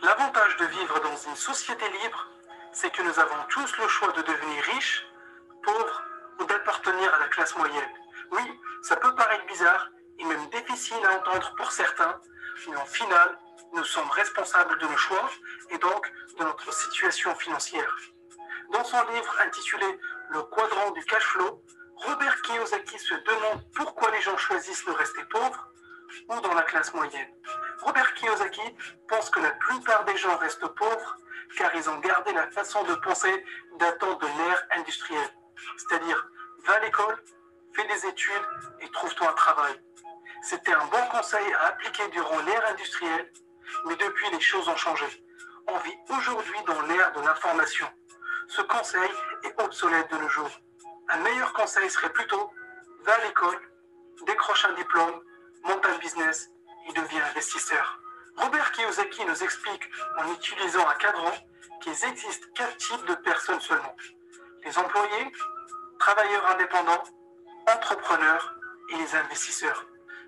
L'avantage de vivre dans une société libre, c'est que nous avons tous le choix de devenir riches, pauvres ou d'appartenir à la classe moyenne. Oui, ça peut paraître bizarre et même difficile à entendre pour certains, mais en final, nous sommes responsables de nos choix et donc de notre situation financière. Dans son livre intitulé Le quadrant du cash flow, Robert Kiyosaki se demande pourquoi les gens choisissent de rester pauvres ou dans la classe moyenne. Robert Kiyosaki pense que la plupart des gens restent pauvres car ils ont gardé la façon de penser datant de l'ère industrielle. C'est-à-dire, va à l'école, fais des études et trouve-toi un travail. C'était un bon conseil à appliquer durant l'ère industrielle, mais depuis les choses ont changé. On vit aujourd'hui dans l'ère de l'information. Ce conseil est obsolète de nos jours. Un meilleur conseil serait plutôt, va à l'école, décroche un diplôme, monte un business et deviens investisseur. Robert Kiyosaki nous explique en utilisant un cadran qu'il existe 4 types de personnes seulement. Les employés, travailleurs indépendants, entrepreneurs et les investisseurs.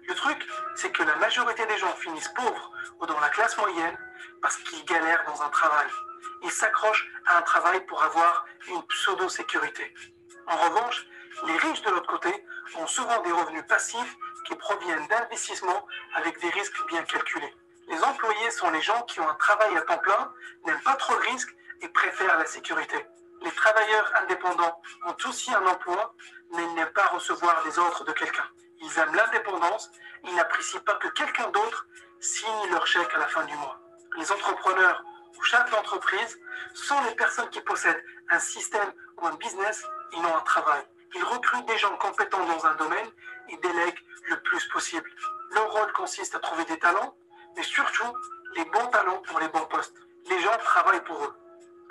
Le truc, c'est que la majorité des gens finissent pauvres ou dans la classe moyenne parce qu'ils galèrent dans un travail. Ils s'accrochent à un travail pour avoir une pseudo-sécurité. En revanche, les riches de l'autre côté ont souvent des revenus passifs qui proviennent d'investissements avec des risques bien calculés. Les employés sont les gens qui ont un travail à temps plein, n'aiment pas trop le risque et préfèrent la sécurité. Les travailleurs indépendants ont aussi un emploi, mais ils n'aiment pas recevoir des ordres de quelqu'un. Ils aiment l'indépendance, ils n'apprécient pas que quelqu'un d'autre signe leur chèque à la fin du mois. Les entrepreneurs ou chefs d'entreprise sont les personnes qui possèdent un système ou un business et non un travail. Ils recrutent des gens compétents dans un domaine et délèguent le plus possible. Leur rôle consiste à trouver des talents, mais surtout les bons talents pour les bons postes. Les gens travaillent pour eux.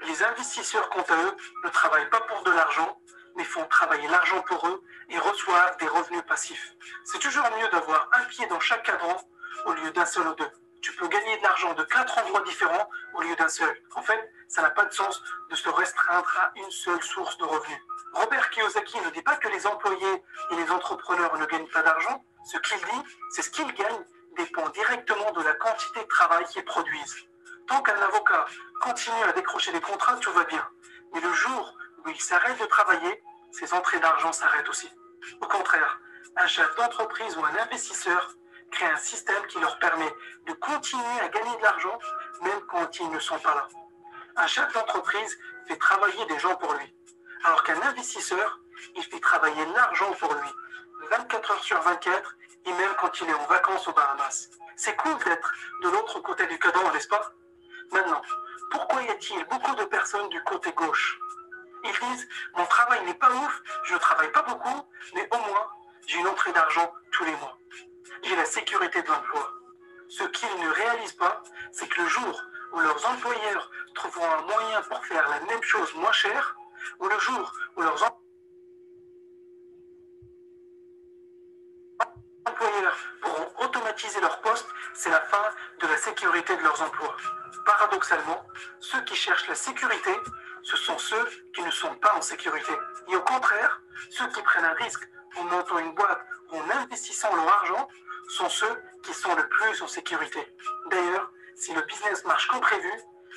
Les investisseurs, quant à eux, ne travaillent pas pour de l'argent, mais font travailler l'argent pour eux et reçoivent des revenus passifs. C'est toujours mieux d'avoir un pied dans chaque cadran au lieu d'un seul ou deux. Tu peux gagner de l'argent de 4 endroits différents au lieu d'un seul. En fait, ça n'a pas de sens de se restreindre à une seule source de revenus. Robert Kiyosaki ne dit pas que les employés et les entrepreneurs ne gagnent pas d'argent. Ce qu'il dit, c'est ce qu'ils gagnent dépend directement de la quantité de travail qu'ils produisent. Tant qu'un avocat continue à décrocher des contrats, tout va bien. Mais le jour où il s'arrête de travailler, ses entrées d'argent s'arrêtent aussi. Au contraire, un chef d'entreprise ou un investisseur crée un système qui leur permet de continuer à gagner de l'argent même quand ils ne sont pas là. Un chef d'entreprise fait travailler des gens pour lui, alors qu'un investisseur, il fait travailler l'argent pour lui, 24 heures sur 24 et même quand il est en vacances aux Bahamas. C'est cool d'être de l'autre côté du cadran, n'est-ce pas? Maintenant, pourquoi y a-t-il beaucoup de personnes du côté gauche? Ils disent, mon travail n'est pas ouf, je ne travaille pas beaucoup, mais au moins, j'ai une entrée d'argent tous les mois. J'ai la sécurité de l'emploi. Ce qu'ils ne réalisent pas, c'est que le jour où leurs employeurs trouveront un moyen pour faire la même chose moins cher, ou le jour où leurs employeurs pourront automatiser leur poste, c'est la fin de la sécurité de leurs emplois. Paradoxalement, ceux qui cherchent la sécurité, ce sont ceux qui ne sont pas en sécurité. Et au contraire, ceux qui prennent un risque en montant une boîte ou en investissant leur argent sont ceux qui sont le plus en sécurité. D'ailleurs, si le business marche comme prévu,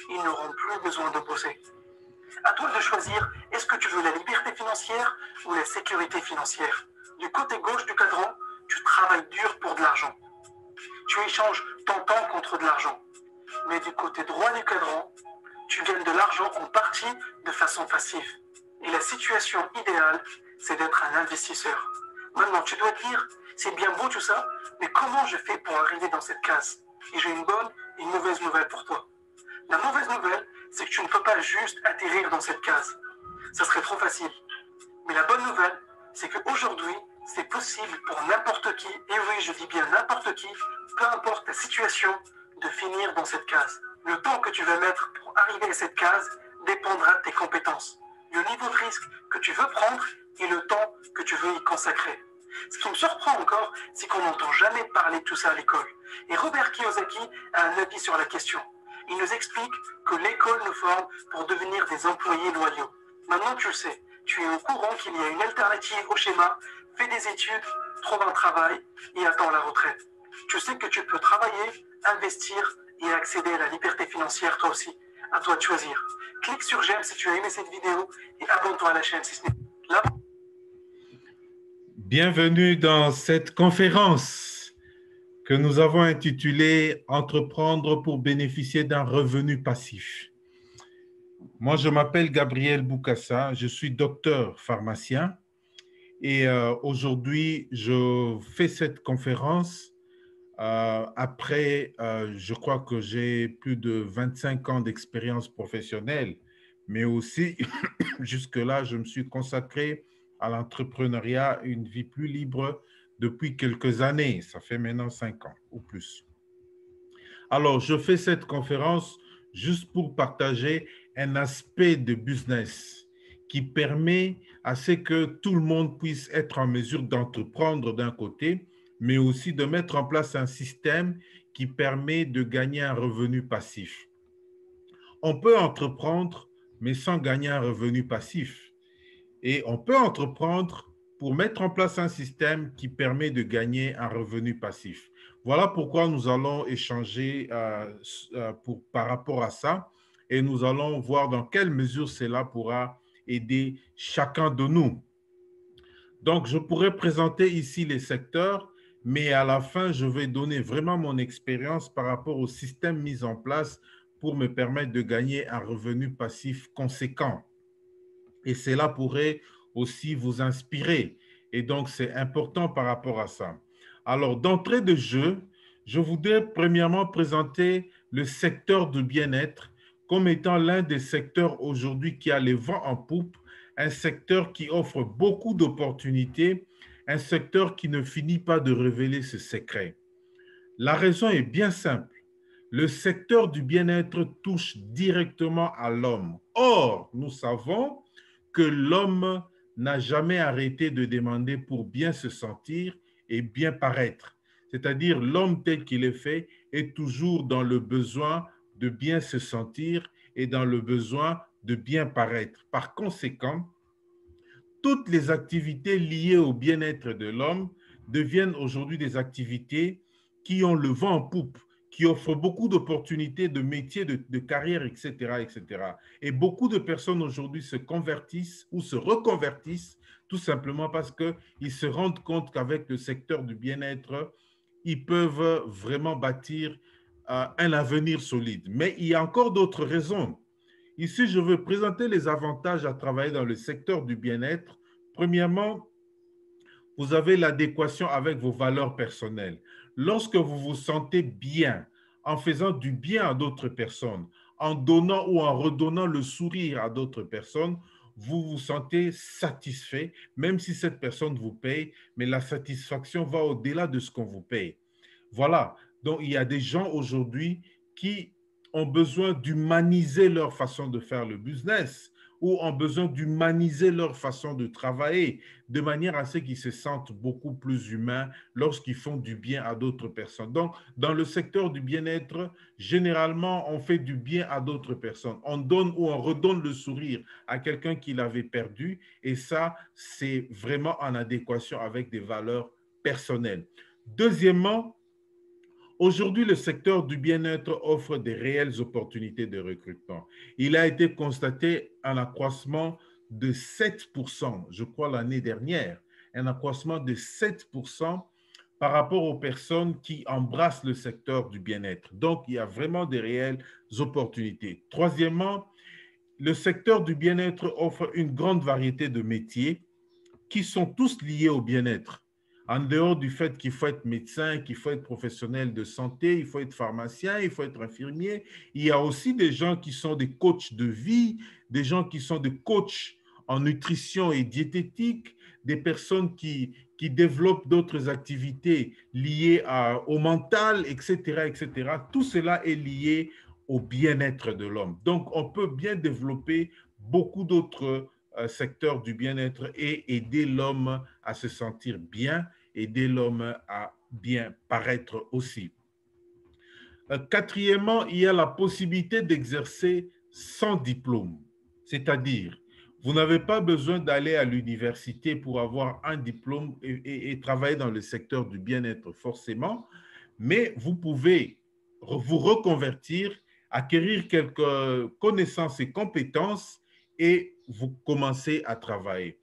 ils n'auront plus besoin de bosser. À toi de choisir, est-ce que tu veux la liberté financière ou la sécurité financière? Du côté gauche du cadran, tu travailles dur pour de l'argent. Tu échanges ton temps contre de l'argent. Mais du côté droit du cadran, tu gagnes de l'argent en partie de façon passive. Et la situation idéale, c'est d'être un investisseur. Maintenant, tu dois te dire, c'est bien beau tout ça, mais comment je fais pour arriver dans cette case? Et j'ai une bonne et une mauvaise nouvelle pour toi. La mauvaise nouvelle, c'est que tu ne peux pas juste atterrir dans cette case. Ça serait trop facile. Mais la bonne nouvelle, c'est qu'aujourd'hui, c'est possible pour n'importe qui, et oui, je dis bien n'importe qui, peu importe ta situation, de finir dans cette case. Le temps que tu vas mettre pour arriver à cette case dépendra de tes compétences, le niveau de risque que tu veux prendre et le temps que tu veux y consacrer. Ce qui me surprend encore, c'est qu'on n'entend jamais parler de tout ça à l'école. Et Robert Kiyosaki a un avis sur la question. Il nous explique que l'école nous forme pour devenir des employés loyaux. Maintenant tu le sais, tu es au courant qu'il y a une alternative au schéma, fais des études, trouve un travail et attends la retraite. Tu sais que tu peux travailler, investir et accéder à la liberté financière toi aussi. À toi de choisir. Clique sur j'aime si tu as aimé cette vidéo et abonne-toi à la chaîne si ce n'est là. Bienvenue dans cette conférence que nous avons intitulée « Entreprendre pour bénéficier d'un revenu passif ». Moi, je m'appelle Gabriel Boukassa, je suis docteur pharmacien et aujourd'hui, je fais cette conférence après, je crois que j'ai plus de 25 ans d'expérience professionnelle, mais aussi, jusque-là, je me suis consacré à l'entrepreneuriat, une vie plus libre depuis quelques années. Ça fait maintenant 5 ans ou plus. Alors, je fais cette conférence juste pour partager un aspect de business qui permet à ce que tout le monde puisse être en mesure d'entreprendre d'un côté, mais aussi de mettre en place un système qui permet de gagner un revenu passif. On peut entreprendre, mais sans gagner un revenu passif. Et on peut entreprendre pour mettre en place un système qui permet de gagner un revenu passif. Voilà pourquoi nous allons échanger par rapport à ça et nous allons voir dans quelle mesure cela pourra aider chacun de nous. Donc, je pourrais présenter ici les secteurs, mais à la fin, je vais donner vraiment mon expérience par rapport au système mis en place pour me permettre de gagner un revenu passif conséquent. Et cela pourrait aussi vous inspirer. Et donc, c'est important par rapport à ça. Alors, d'entrée de jeu, je voudrais premièrement présenter le secteur du bien-être comme étant l'un des secteurs aujourd'hui qui a les vents en poupe, un secteur qui offre beaucoup d'opportunités, un secteur qui ne finit pas de révéler ses secrets. La raison est bien simple. Le secteur du bien-être touche directement à l'homme. Or, nous savons que l'homme n'a jamais arrêté de demander pour bien se sentir et bien paraître. C'est-à-dire l'homme tel qu'il est fait est toujours dans le besoin de bien se sentir et dans le besoin de bien paraître. Par conséquent, toutes les activités liées au bien-être de l'homme deviennent aujourd'hui des activités qui ont le vent en poupe, qui offrent beaucoup d'opportunités de métiers, de carrière, etc., etc. Et beaucoup de personnes aujourd'hui se convertissent ou se reconvertissent tout simplement parce qu'ils se rendent compte qu'avec le secteur du bien-être, ils peuvent vraiment bâtir un avenir solide. Mais il y a encore d'autres raisons. Ici, je veux présenter les avantages à travailler dans le secteur du bien-être. Premièrement, vous avez l'adéquation avec vos valeurs personnelles. Lorsque vous vous sentez bien, en faisant du bien à d'autres personnes, en donnant ou en redonnant le sourire à d'autres personnes, vous vous sentez satisfait, même si cette personne vous paye, mais la satisfaction va au-delà de ce qu'on vous paye. Voilà, donc il y a des gens aujourd'hui qui ont besoin d'humaniser leur façon de faire le business ou ont besoin d'humaniser leur façon de travailler de manière à ce qu'ils se sentent beaucoup plus humains lorsqu'ils font du bien à d'autres personnes. Donc, dans le secteur du bien-être, généralement, on fait du bien à d'autres personnes. On donne ou on redonne le sourire à quelqu'un qui l'avait perdu et ça, c'est vraiment en adéquation avec des valeurs personnelles. Deuxièmement, aujourd'hui, le secteur du bien-être offre des réelles opportunités de recrutement. Il a été constaté un accroissement de 7%, je crois l'année dernière, un accroissement de 7% par rapport aux personnes qui embrassent le secteur du bien-être. Donc, il y a vraiment des réelles opportunités. Troisièmement, le secteur du bien-être offre une grande variété de métiers qui sont tous liés au bien-être. En dehors du fait qu'il faut être médecin, qu'il faut être professionnel de santé, il faut être pharmacien, il faut être infirmier, il y a aussi des gens qui sont des coachs de vie, des gens qui sont des coachs en nutrition et diététique, des personnes qui développent d'autres activités liées au mental, etc., etc. Tout cela est lié au bien-être de l'homme. Donc, on peut bien développer beaucoup d'autres secteur du bien-être et aider l'homme à se sentir bien, aider l'homme à bien paraître aussi. Quatrièmement, il y a la possibilité d'exercer sans diplôme, c'est-à-dire vous n'avez pas besoin d'aller à l'université pour avoir un diplôme et travailler dans le secteur du bien-être forcément, mais vous pouvez vous reconvertir, acquérir quelques connaissances et compétences et vous commencez à travailler.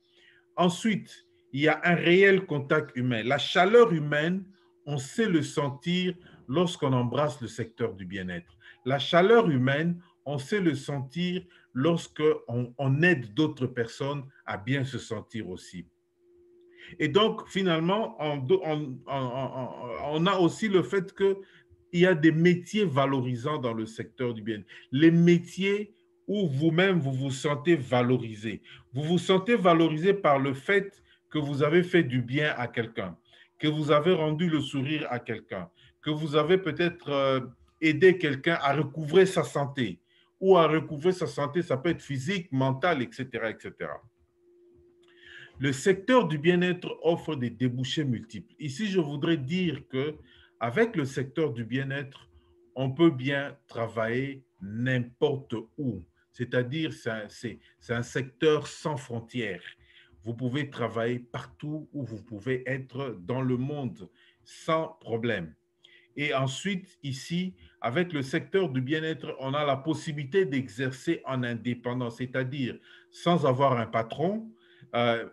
Ensuite, il y a un réel contact humain. La chaleur humaine, on sait le sentir lorsqu'on embrasse le secteur du bien-être. La chaleur humaine, on sait le sentir lorsqu'on aide d'autres personnes à bien se sentir aussi. Et donc, finalement, on a aussi le fait qu'il y a des métiers valorisants dans le secteur du bien-être. Les métiers où vous-même, vous vous sentez valorisé. Vous vous sentez valorisé par le fait que vous avez fait du bien à quelqu'un, que vous avez rendu le sourire à quelqu'un, que vous avez peut-être aidé quelqu'un à recouvrer sa santé, ou à recouvrer sa santé, ça peut être physique, mentale, etc., etc. Le secteur du bien-être offre des débouchés multiples. Ici, je voudrais dire qu'avec le secteur du bien-être, on peut bien travailler n'importe où. C'est-à-dire, c'est un secteur sans frontières. Vous pouvez travailler partout où vous pouvez être dans le monde sans problème. Et ensuite, ici, avec le secteur du bien-être, on a la possibilité d'exercer en indépendance, c'est-à-dire sans avoir un patron,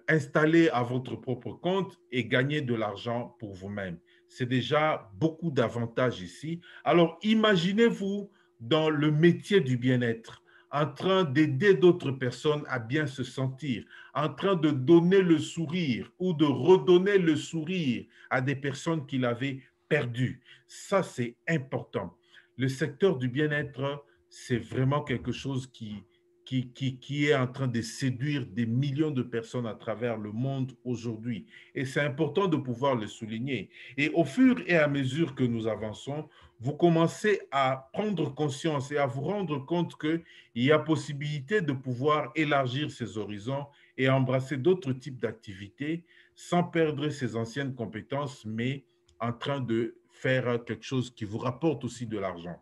installer à votre propre compte et gagner de l'argent pour vous-même. C'est déjà beaucoup d'avantages ici. Alors, imaginez-vous dans le métier du bien-être, en train d'aider d'autres personnes à bien se sentir, en train de donner le sourire ou de redonner le sourire à des personnes qui l'avaient perdu. Ça, c'est important. Le secteur du bien-être, c'est vraiment quelque chose qui est en train de séduire des millions de personnes à travers le monde aujourd'hui. Et c'est important de pouvoir le souligner. Et au fur et à mesure que nous avançons, vous commencez à prendre conscience et à vous rendre compte qu'il y a possibilité de pouvoir élargir ses horizons et embrasser d'autres types d'activités sans perdre ses anciennes compétences, mais en train de faire quelque chose qui vous rapporte aussi de l'argent.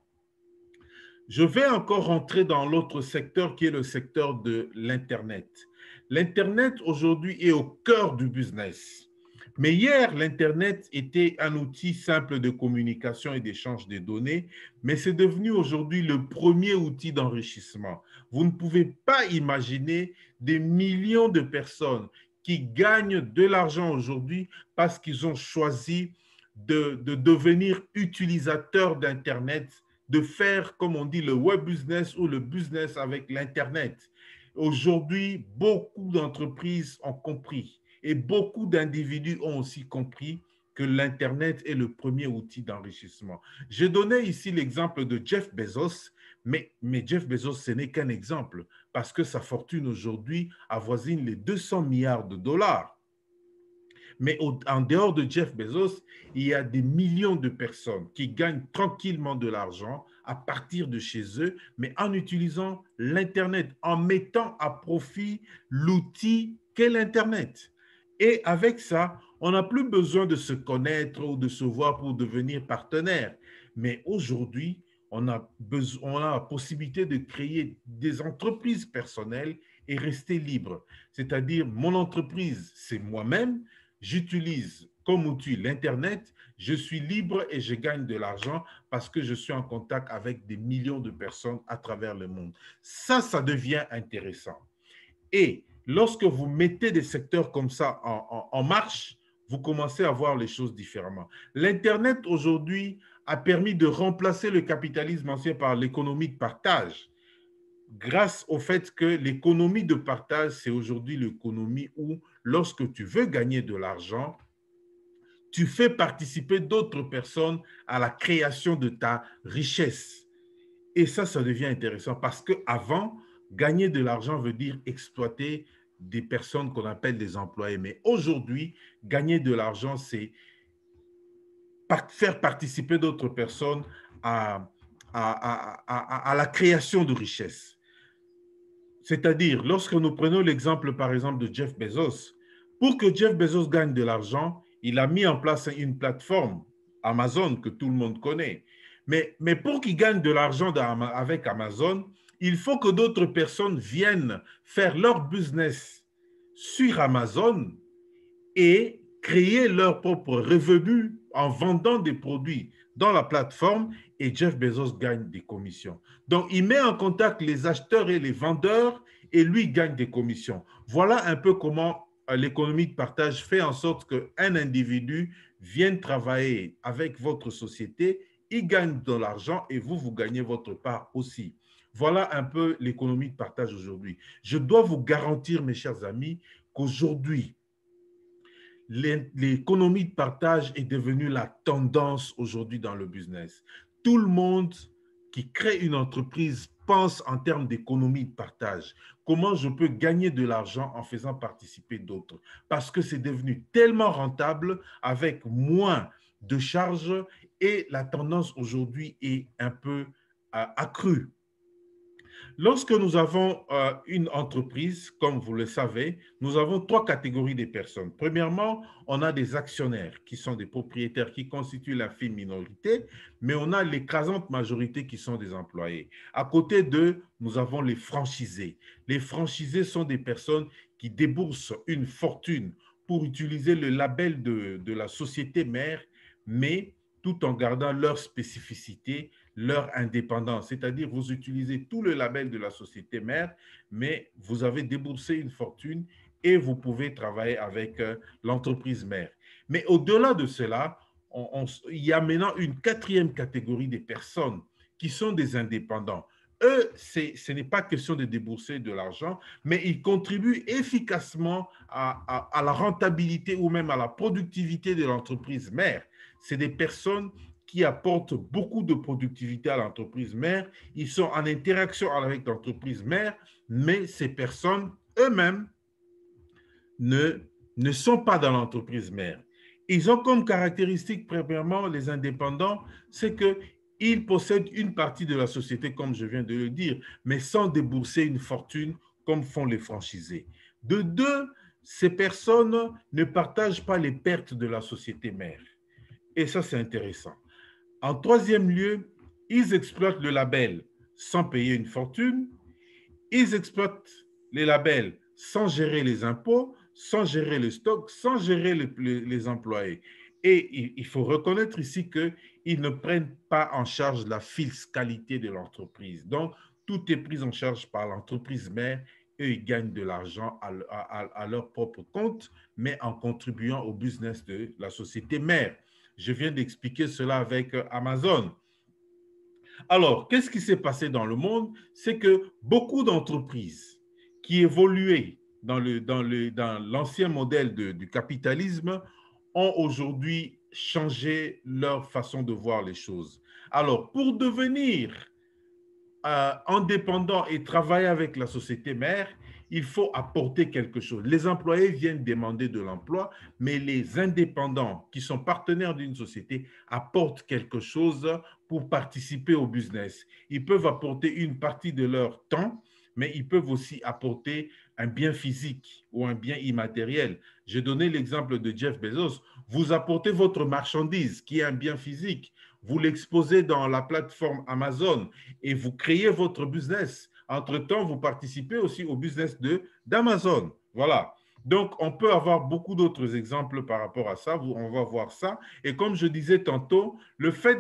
Je vais encore rentrer dans l'autre secteur qui est le secteur de l'Internet. L'Internet aujourd'hui est au cœur du business. Mais hier, l'Internet était un outil simple de communication et d'échange des données, mais c'est devenu aujourd'hui le premier outil d'enrichissement. Vous ne pouvez pas imaginer des millions de personnes qui gagnent de l'argent aujourd'hui parce qu'ils ont choisi de devenir utilisateurs d'Internet, de faire, comme on dit, le web business ou le business avec l'Internet. Aujourd'hui, beaucoup d'entreprises ont compris et beaucoup d'individus ont aussi compris que l'Internet est le premier outil d'enrichissement. J'ai donné ici l'exemple de Jeff Bezos, mais Jeff Bezos, ce n'est qu'un exemple parce que sa fortune aujourd'hui avoisine les 200 milliards de dollars. Mais en dehors de Jeff Bezos, il y a des millions de personnes qui gagnent tranquillement de l'argent à partir de chez eux, mais en utilisant l'Internet, en mettant à profit l'outil qu'est l'Internet. Et avec ça, on n'a plus besoin de se connaître ou de se voir pour devenir partenaire. Mais aujourd'hui, on a la possibilité de créer des entreprises personnelles et rester libre. C'est-à-dire, mon entreprise, c'est moi-même. J'utilise comme outil l'Internet, je suis libre et je gagne de l'argent parce que je suis en contact avec des millions de personnes à travers le monde. Ça devient intéressant. Et lorsque vous mettez des secteurs comme ça en marche, vous commencez à voir les choses différemment. L'Internet aujourd'hui a permis de remplacer le capitalisme ancien par l'économie de partage, grâce au fait que l'économie de partage, c'est aujourd'hui l'économie où, lorsque tu veux gagner de l'argent, tu fais participer d'autres personnes à la création de ta richesse. Et ça devient intéressant parce qu'avant, gagner de l'argent veut dire exploiter des personnes qu'on appelle des employés. Mais aujourd'hui, gagner de l'argent, c'est faire participer d'autres personnes à la création de richesse. C'est-à-dire, lorsque nous prenons l'exemple, par exemple, de Jeff Bezos, pour que Jeff Bezos gagne de l'argent, il a mis en place une plateforme, Amazon, que tout le monde connaît. Mais pour qu'il gagne de l'argent avec Amazon, il faut que d'autres personnes viennent faire leur business sur Amazon et créer leur propre revenu en vendant des produits dans la plateforme et Jeff Bezos gagne des commissions. Donc, il met en contact les acheteurs et les vendeurs et lui gagne des commissions. Voilà un peu comment l'économie de partage fait en sorte qu'un individu vienne travailler avec votre société, il gagne de l'argent et vous, vous gagnez votre part aussi. Voilà un peu l'économie de partage aujourd'hui. Je dois vous garantir, mes chers amis, qu'aujourd'hui, l'économie de partage est devenue la tendance aujourd'hui dans le business. Tout le monde qui crée une entreprise pense en termes d'économie de partage. Comment je peux gagner de l'argent en faisant participer d'autres? Parce que c'est devenu tellement rentable avec moins de charges et la tendance aujourd'hui est un peu accrue. Lorsque nous avons une entreprise, comme vous le savez, nous avons trois catégories de personnes. Premièrement, on a des actionnaires qui sont des propriétaires qui constituent la fine minorité, mais on a l'écrasante majorité qui sont des employés. À côté d'eux, nous avons les franchisés. Les franchisés sont des personnes qui déboursent une fortune pour utiliser le label de la société mère, mais tout en gardant leur spécificité, leur indépendance. C'est-à-dire, vous utilisez tout le label de la société mère, mais vous avez déboursé une fortune et vous pouvez travailler avec l'entreprise mère. Mais au-delà de cela, il y a maintenant une quatrième catégorie des personnes qui sont des indépendants. Eux, ce n'est pas question de débourser de l'argent, mais ils contribuent efficacement à la rentabilité ou même à la productivité de l'entreprise mère. C'est des personnes qui apportent beaucoup de productivité à l'entreprise mère. Ils sont en interaction avec l'entreprise mère, mais ces personnes eux-mêmes ne sont pas dans l'entreprise mère. Ils ont comme caractéristique, premièrement, les indépendants, c'est qu'ils possèdent une partie de la société, comme je viens de le dire, mais sans débourser une fortune comme font les franchisés. De deux, ces personnes ne partagent pas les pertes de la société mère. Et ça, c'est intéressant. En troisième lieu, ils exploitent le label sans payer une fortune. Ils exploitent les labels sans gérer les impôts, sans gérer le stock, sans gérer les employés. Et il faut reconnaître ici qu'ils ne prennent pas en charge la fiscalité de l'entreprise. Donc, tout est pris en charge par l'entreprise mère et ils gagnent de l'argent à leur propre compte, mais en contribuant au business de la société mère. Je viens d'expliquer cela avec Amazon. Alors, qu'est-ce qui s'est passé dans le monde? C'est que beaucoup d'entreprises qui évoluaient dans l'ancien modèle du capitalisme ont aujourd'hui changé leur façon de voir les choses. Alors, pour devenir indépendant et travailler avec la société mère, il faut apporter quelque chose. Les employés viennent demander de l'emploi, mais les indépendants qui sont partenaires d'une société apportent quelque chose pour participer au business. Ils peuvent apporter une partie de leur temps, mais ils peuvent aussi apporter un bien physique ou un bien immatériel. J'ai donné l'exemple de Jeff Bezos. Vous apportez votre marchandise, qui est un bien physique. Vous l'exposez dans la plateforme Amazon et vous créez votre business. Entre-temps, vous participez aussi au business d'Amazon. Voilà. Donc, on peut avoir beaucoup d'autres exemples par rapport à ça. On va voir ça. Et comme je disais tantôt, le fait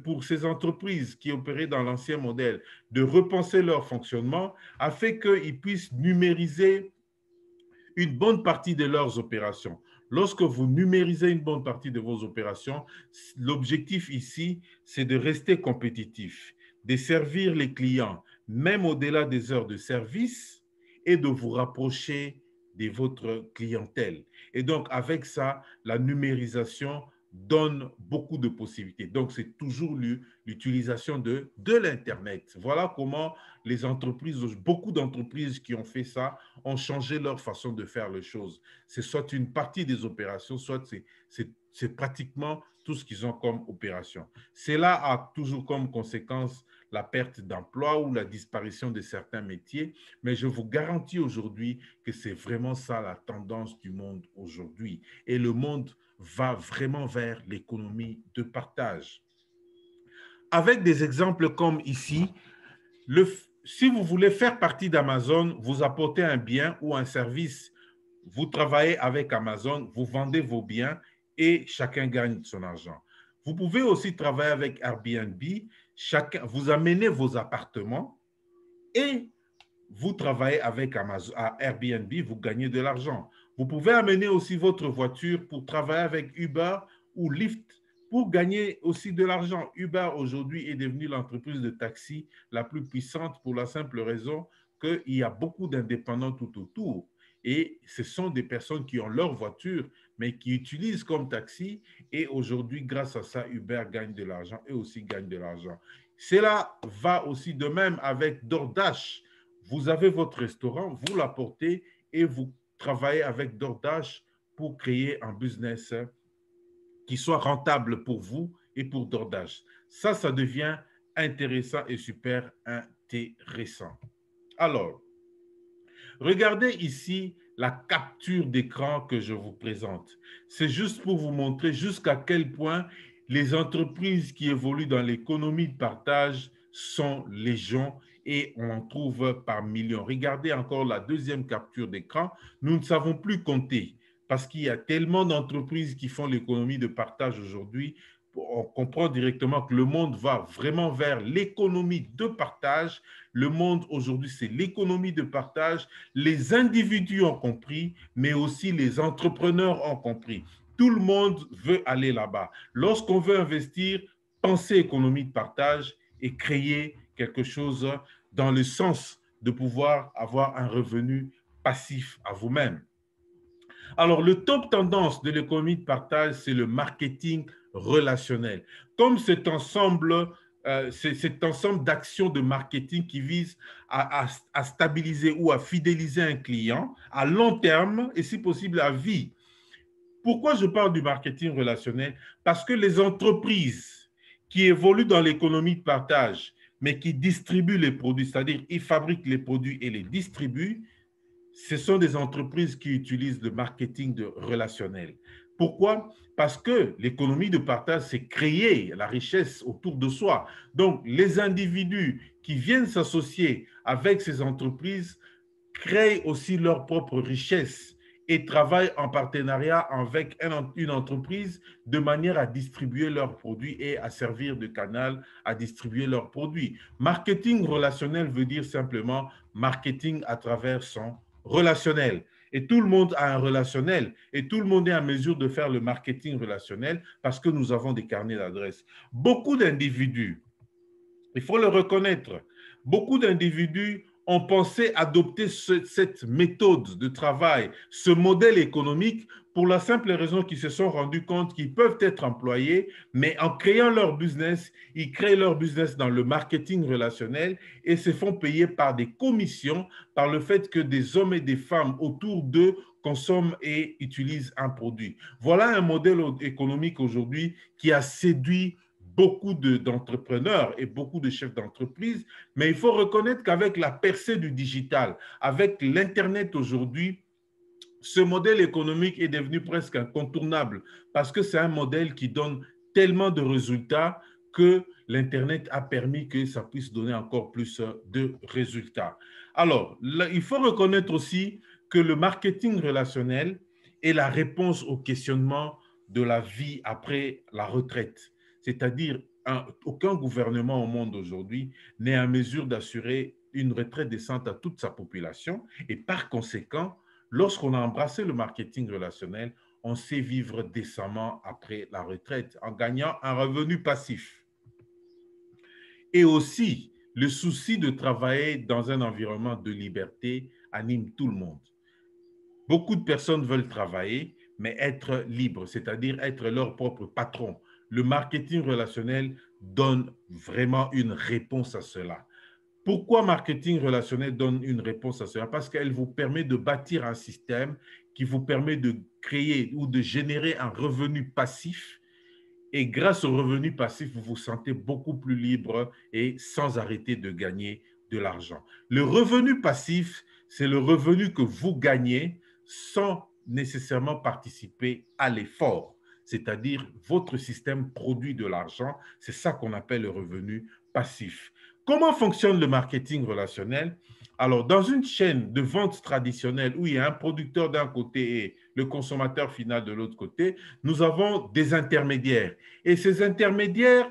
pour ces entreprises qui opéraient dans l'ancien modèle de repenser leur fonctionnement a fait qu'ils puissent numériser une bonne partie de leurs opérations. Lorsque vous numérisez une bonne partie de vos opérations, l'objectif ici, c'est de rester compétitif, de servir les clients, même au-delà des heures de service, et de vous rapprocher de votre clientèle. Et donc, avec ça, la numérisation donne beaucoup de possibilités. Donc, c'est toujours l'utilisation de l'Internet. Voilà comment les entreprises, beaucoup d'entreprises qui ont fait ça, ont changé leur façon de faire les choses. C'est soit une partie des opérations, soit c'est pratiquement tout ce qu'ils ont comme opération. Cela a toujours comme conséquence la perte d'emploi ou la disparition de certains métiers, mais je vous garantis aujourd'hui que c'est vraiment ça la tendance du monde aujourd'hui. Et le monde va vraiment vers l'économie de partage. Avec des exemples comme ici, si vous voulez faire partie d'Amazon, vous apportez un bien ou un service, vous travaillez avec Amazon, vous vendez vos biens et chacun gagne son argent. Vous pouvez aussi travailler avec Airbnb. Vous amenez vos appartements et vous travaillez avec Amazon, à Airbnb, vous gagnez de l'argent. Vous pouvez amener aussi votre voiture pour travailler avec Uber ou Lyft pour gagner aussi de l'argent. Uber aujourd'hui est devenu l'entreprise de taxi la plus puissante pour la simple raison qu'il y a beaucoup d'indépendants tout autour. Et ce sont des personnes qui ont leur voiture, mais qui utilisent comme taxi. Et aujourd'hui, grâce à ça, Uber gagne de l'argent et aussi gagne de l'argent. Cela va aussi de même avec DoorDash. Vous avez votre restaurant, vous l'apportez et vous travaillez avec DoorDash pour créer un business qui soit rentable pour vous et pour DoorDash. Ça devient intéressant et super intéressant. Alors, regardez ici la capture d'écran que je vous présente. C'est juste pour vous montrer jusqu'à quel point les entreprises qui évoluent dans l'économie de partage sont légion et on en trouve par millions. Regardez encore la deuxième capture d'écran. Nous ne savons plus compter parce qu'il y a tellement d'entreprises qui font l'économie de partage aujourd'hui. On comprend directement que le monde va vraiment vers l'économie de partage. Le monde aujourd'hui, c'est l'économie de partage. Les individus ont compris, mais aussi les entrepreneurs ont compris. Tout le monde veut aller là-bas. Lorsqu'on veut investir, pensez économie de partage et créer quelque chose dans le sens de pouvoir avoir un revenu passif à vous-même. Alors, le top tendance de l'économie de partage, c'est le marketing relationnel. Comme cet ensemble d'actions de marketing qui vise à stabiliser ou à fidéliser un client à long terme et si possible à vie. Pourquoi je parle du marketing relationnel? Parce que les entreprises qui évoluent dans l'économie de partage, mais qui distribuent les produits, c'est-à-dire ils fabriquent les produits et les distribuent, ce sont des entreprises qui utilisent le marketing relationnel. Pourquoi? Parce que l'économie de partage, c'est créer la richesse autour de soi. Donc, les individus qui viennent s'associer avec ces entreprises créent aussi leur propre richesse et travaillent en partenariat avec une entreprise de manière à distribuer leurs produits et à servir de canal à distribuer leurs produits. Marketing relationnel veut dire simplement marketing à travers son relationnel. Et tout le monde a un relationnel et tout le monde est en mesure de faire le marketing relationnel parce que nous avons des carnets d'adresses. Beaucoup d'individus, il faut le reconnaître, beaucoup d'individus ont pensé adopter cette méthode de travail, ce modèle économique pour la simple raison qu'ils se sont rendus compte qu'ils peuvent être employés, mais en créant leur business, ils créent leur business dans le marketing relationnel et se font payer par des commissions, par le fait que des hommes et des femmes autour d'eux consomment et utilisent un produit. Voilà un modèle économique aujourd'hui qui a séduit beaucoup d'entrepreneurs et beaucoup de chefs d'entreprise, mais il faut reconnaître qu'avec la percée du digital, avec l'Internet aujourd'hui, ce modèle économique est devenu presque incontournable parce que c'est un modèle qui donne tellement de résultats que l'Internet a permis que ça puisse donner encore plus de résultats. Alors, là, il faut reconnaître aussi que le marketing relationnel est la réponse au questionnement de la vie après la retraite. C'est-à-dire, aucun gouvernement au monde aujourd'hui n'est en mesure d'assurer une retraite décente à toute sa population et par conséquent, lorsqu'on a embrassé le marketing relationnel, on sait vivre décemment après la retraite en gagnant un revenu passif. Et aussi, le souci de travailler dans un environnement de liberté anime tout le monde. Beaucoup de personnes veulent travailler, mais être libre, c'est-à-dire être leur propre patron. Le marketing relationnel donne vraiment une réponse à cela. Pourquoi marketing relationnel donne une réponse à cela? Parce qu'elle vous permet de bâtir un système qui vous permet de créer ou de générer un revenu passif. Et grâce au revenu passif, vous vous sentez beaucoup plus libre et sans arrêter de gagner de l'argent. Le revenu passif, c'est le revenu que vous gagnez sans nécessairement participer à l'effort. c'est-à-dire votre système produit de l'argent. C'est ça qu'on appelle le revenu passif. Comment fonctionne le marketing relationnel? Alors, dans une chaîne de vente traditionnelle où il y a un producteur d'un côté et le consommateur final de l'autre côté, nous avons des intermédiaires. Et ces intermédiaires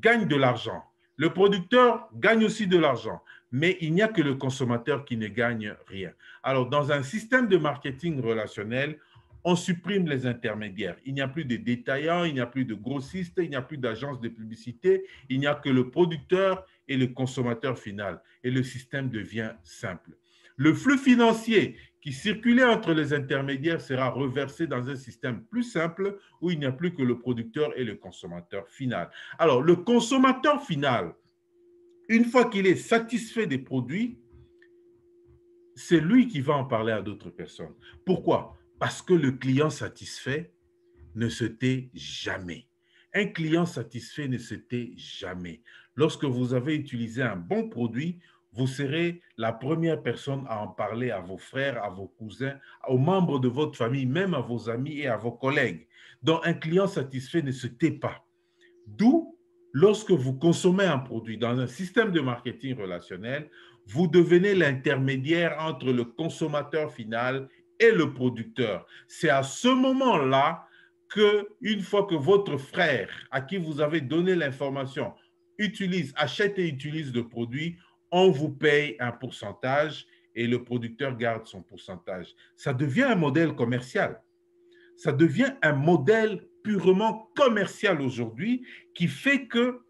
gagnent de l'argent. Le producteur gagne aussi de l'argent, mais il n'y a que le consommateur qui ne gagne rien. Alors, dans un système de marketing relationnel, on supprime les intermédiaires. Il n'y a plus de détaillants, il n'y a plus de grossistes, il n'y a plus d'agences de publicité, il n'y a que le producteur et le consommateur final. Et le système devient simple. Le flux financier qui circulait entre les intermédiaires sera reversé dans un système plus simple où il n'y a plus que le producteur et le consommateur final. Alors, le consommateur final, une fois qu'il est satisfait des produits, c'est lui qui va en parler à d'autres personnes. Pourquoi? Parce que le client satisfait ne se tait jamais. Un client satisfait ne se tait jamais. Lorsque vous avez utilisé un bon produit, vous serez la première personne à en parler à vos frères, à vos cousins, aux membres de votre famille, même à vos amis et à vos collègues. Donc, un client satisfait ne se tait pas. D'où, lorsque vous consommez un produit dans un système de marketing relationnel, vous devenez l'intermédiaire entre le consommateur final et le producteur. C'est à ce moment-là que, une fois que votre frère, à qui vous avez donné l'information, achète et utilise le produit, on vous paye un pourcentage et le producteur garde son pourcentage. Ça devient un modèle commercial. Ça devient un modèle purement commercial aujourd'hui qui fait que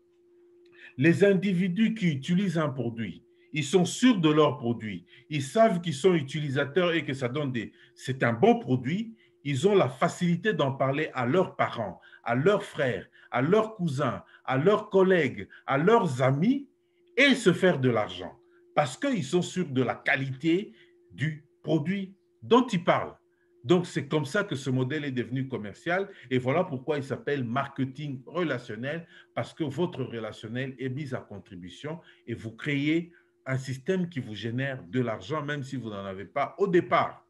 les individus qui utilisent un produit, ils sont sûrs de leur produit, ils savent qu'ils sont utilisateurs et que ça donne c'est un bon produit, ils ont la facilité d'en parler à leurs parents, à leurs frères, à leurs cousins, à leurs collègues, à leurs amis et se faire de l'argent parce qu'ils sont sûrs de la qualité du produit dont ils parlent. Donc, c'est comme ça que ce modèle est devenu commercial et voilà pourquoi il s'appelle marketing relationnel, parce que votre relationnel est mis à contribution et vous créez un système qui vous génère de l'argent, même si vous n'en avez pas au départ.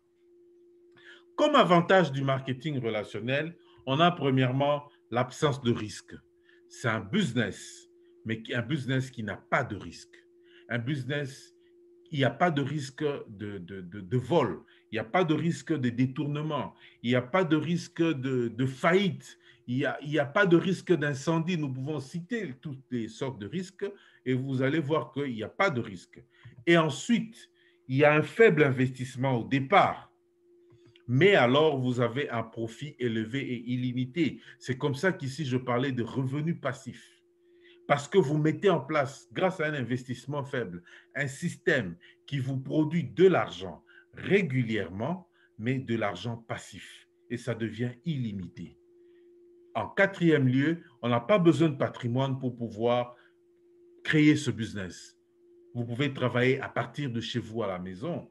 Comme avantage du marketing relationnel, on a premièrement l'absence de risque. C'est un business, mais un business qui n'a pas de risque. Un business, il n'y a pas de risque de vol, il n'y a pas de risque de détournement, il n'y a pas de risque de faillite, il n'y a pas de risque d'incendie. Nous pouvons citer toutes les sortes de risques et vous allez voir qu'il n'y a pas de risque. Et ensuite, il y a un faible investissement au départ. Mais alors, vous avez un profit élevé et illimité. C'est comme ça qu'ici, je parlais de revenus passifs. Parce que vous mettez en place, grâce à un investissement faible, un système qui vous produit de l'argent régulièrement, mais de l'argent passif. Et ça devient illimité. En quatrième lieu, on n'a pas besoin de patrimoine pour pouvoir créer ce business. Vous pouvez travailler à partir de chez vous à la maison,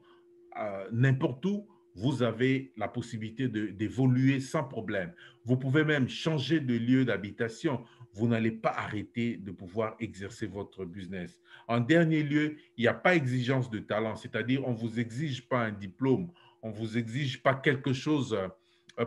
n'importe où. Vous avez la possibilité d'évoluer sans problème. Vous pouvez même changer de lieu d'habitation. Vous n'allez pas arrêter de pouvoir exercer votre business. En dernier lieu, il n'y a pas exigence de talent, c'est-à-dire on ne vous exige pas un diplôme, on ne vous exige pas quelque chose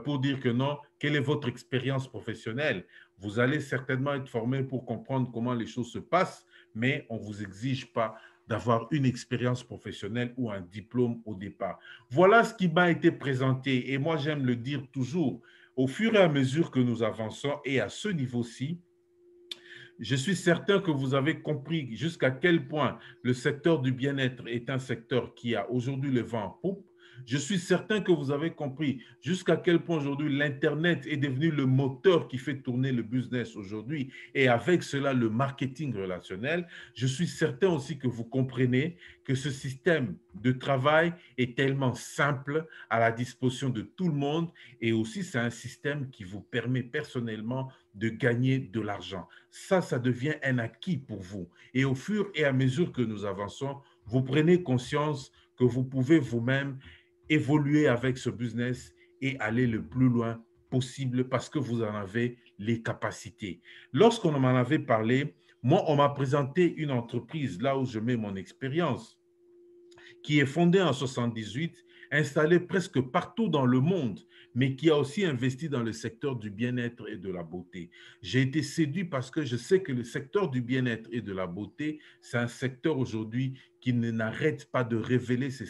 pour dire que non, quelle est votre expérience professionnelle. Vous allez certainement être formé pour comprendre comment les choses se passent, mais on ne vous exige pas d'avoir une expérience professionnelle ou un diplôme au départ. Voilà ce qui m'a été présenté et moi j'aime le dire toujours, au fur et à mesure que nous avançons et à ce niveau-ci, je suis certain que vous avez compris jusqu'à quel point le secteur du bien-être est un secteur qui a aujourd'hui le vent en poupe. Je suis certain que vous avez compris jusqu'à quel point aujourd'hui l'Internet est devenu le moteur qui fait tourner le business aujourd'hui et avec cela le marketing relationnel. Je suis certain aussi que vous comprenez que ce système de travail est tellement simple, à la disposition de tout le monde et aussi c'est un système qui vous permet personnellement de gagner de l'argent. Ça devient un acquis pour vous. Et au fur et à mesure que nous avançons, vous prenez conscience que vous pouvez vous-même évoluer avec ce business et aller le plus loin possible parce que vous en avez les capacités. Lorsqu'on m'en avait parlé, moi, on m'a présenté une entreprise, là où je mets mon expérience, qui est fondée en 78. installé presque partout dans le monde, mais qui a aussi investi dans le secteur du bien-être et de la beauté. J'ai été séduit parce que je sais que le secteur du bien-être et de la beauté, c'est un secteur aujourd'hui qui n'arrête pas de révéler ses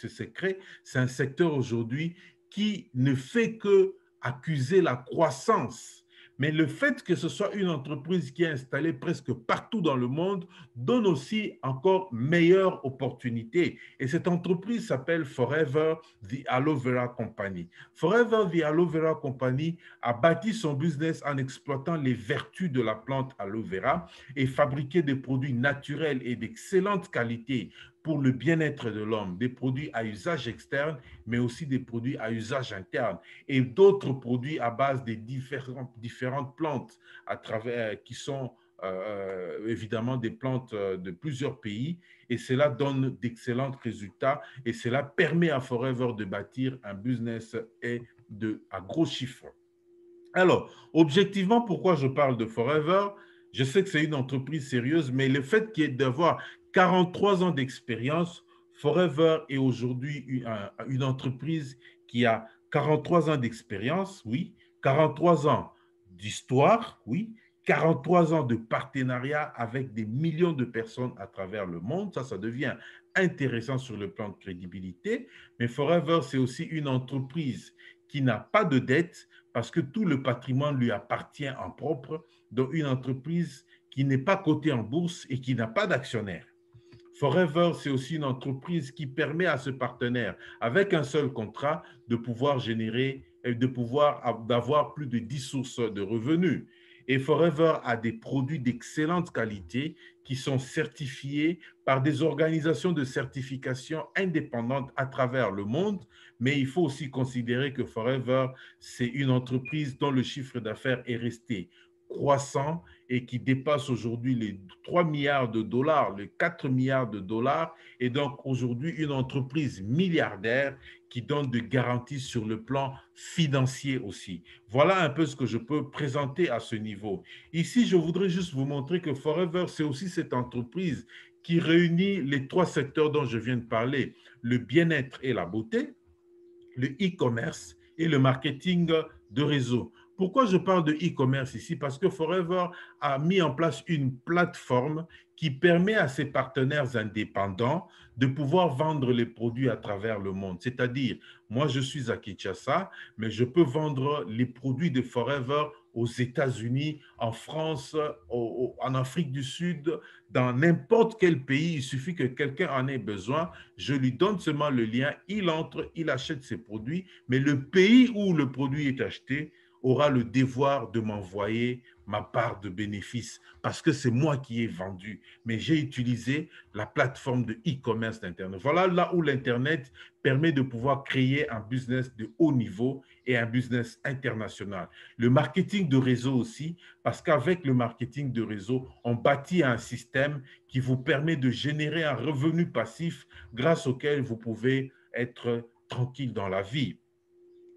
secrets. C'est un secteur aujourd'hui qui ne fait que accuser la croissance. Mais le fait que ce soit une entreprise qui est installée presque partout dans le monde donne aussi encore meilleures opportunités. Et cette entreprise s'appelle Forever the Aloe Vera Company. Forever the Aloe Vera Company a bâti son business en exploitant les vertus de la plante aloe vera et fabriquer des produits naturels et d'excellente qualité pour le bien-être de l'homme, des produits à usage externe, mais aussi des produits à usage interne et d'autres produits à base des différentes plantes à travers, qui sont évidemment des plantes de plusieurs pays et cela donne d'excellents résultats et cela permet à Forever de bâtir un business à gros chiffres. Alors, objectivement, pourquoi je parle de Forever? Je sais que c'est une entreprise sérieuse, mais le fait d'avoir 43 ans d'expérience, Forever est aujourd'hui une entreprise qui a 43 ans d'expérience, oui, 43 ans d'histoire, oui, 43 ans de partenariat avec des millions de personnes à travers le monde. Ça devient intéressant sur le plan de crédibilité. Mais Forever, c'est aussi une entreprise qui n'a pas de dette parce que tout le patrimoine lui appartient en propre, donc une entreprise qui n'est pas cotée en bourse et qui n'a pas d'actionnaire. Forever, c'est aussi une entreprise qui permet à ce partenaire, avec un seul contrat, de pouvoir générer, d'avoir plus de 10 sources de revenus. Et Forever a des produits d'excellente qualité qui sont certifiés par des organisations de certification indépendantes à travers le monde. Mais il faut aussi considérer que Forever, c'est une entreprise dont le chiffre d'affaires est resté croissant et qui dépasse aujourd'hui les 3 milliards de dollars, les 4 milliards de dollars, et donc aujourd'hui une entreprise milliardaire qui donne de garanties sur le plan financier aussi. Voilà un peu ce que je peux présenter à ce niveau. Ici, je voudrais juste vous montrer que Forever, c'est aussi cette entreprise qui réunit les 3 secteurs dont je viens de parler, le bien-être et la beauté, le e-commerce et le marketing de réseau. Pourquoi je parle de e-commerce ici? Parce que Forever a mis en place une plateforme qui permet à ses partenaires indépendants de pouvoir vendre les produits à travers le monde. C'est-à-dire, moi, je suis à Kinshasa, mais je peux vendre les produits de Forever aux États-Unis, en France, en Afrique du Sud, dans n'importe quel pays. Il suffit que quelqu'un en ait besoin. Je lui donne seulement le lien, il entre, il achète ses produits, mais le pays où le produit est acheté aura le devoir de m'envoyer ma part de bénéfice parce que c'est moi qui ai vendu, mais j'ai utilisé la plateforme de e-commerce d'Internet. Voilà là où l'Internet permet de pouvoir créer un business de haut niveau et un business international. Le marketing de réseau aussi, parce qu'avec le marketing de réseau, on bâtit un système qui vous permet de générer un revenu passif grâce auquel vous pouvez être tranquille dans la vie.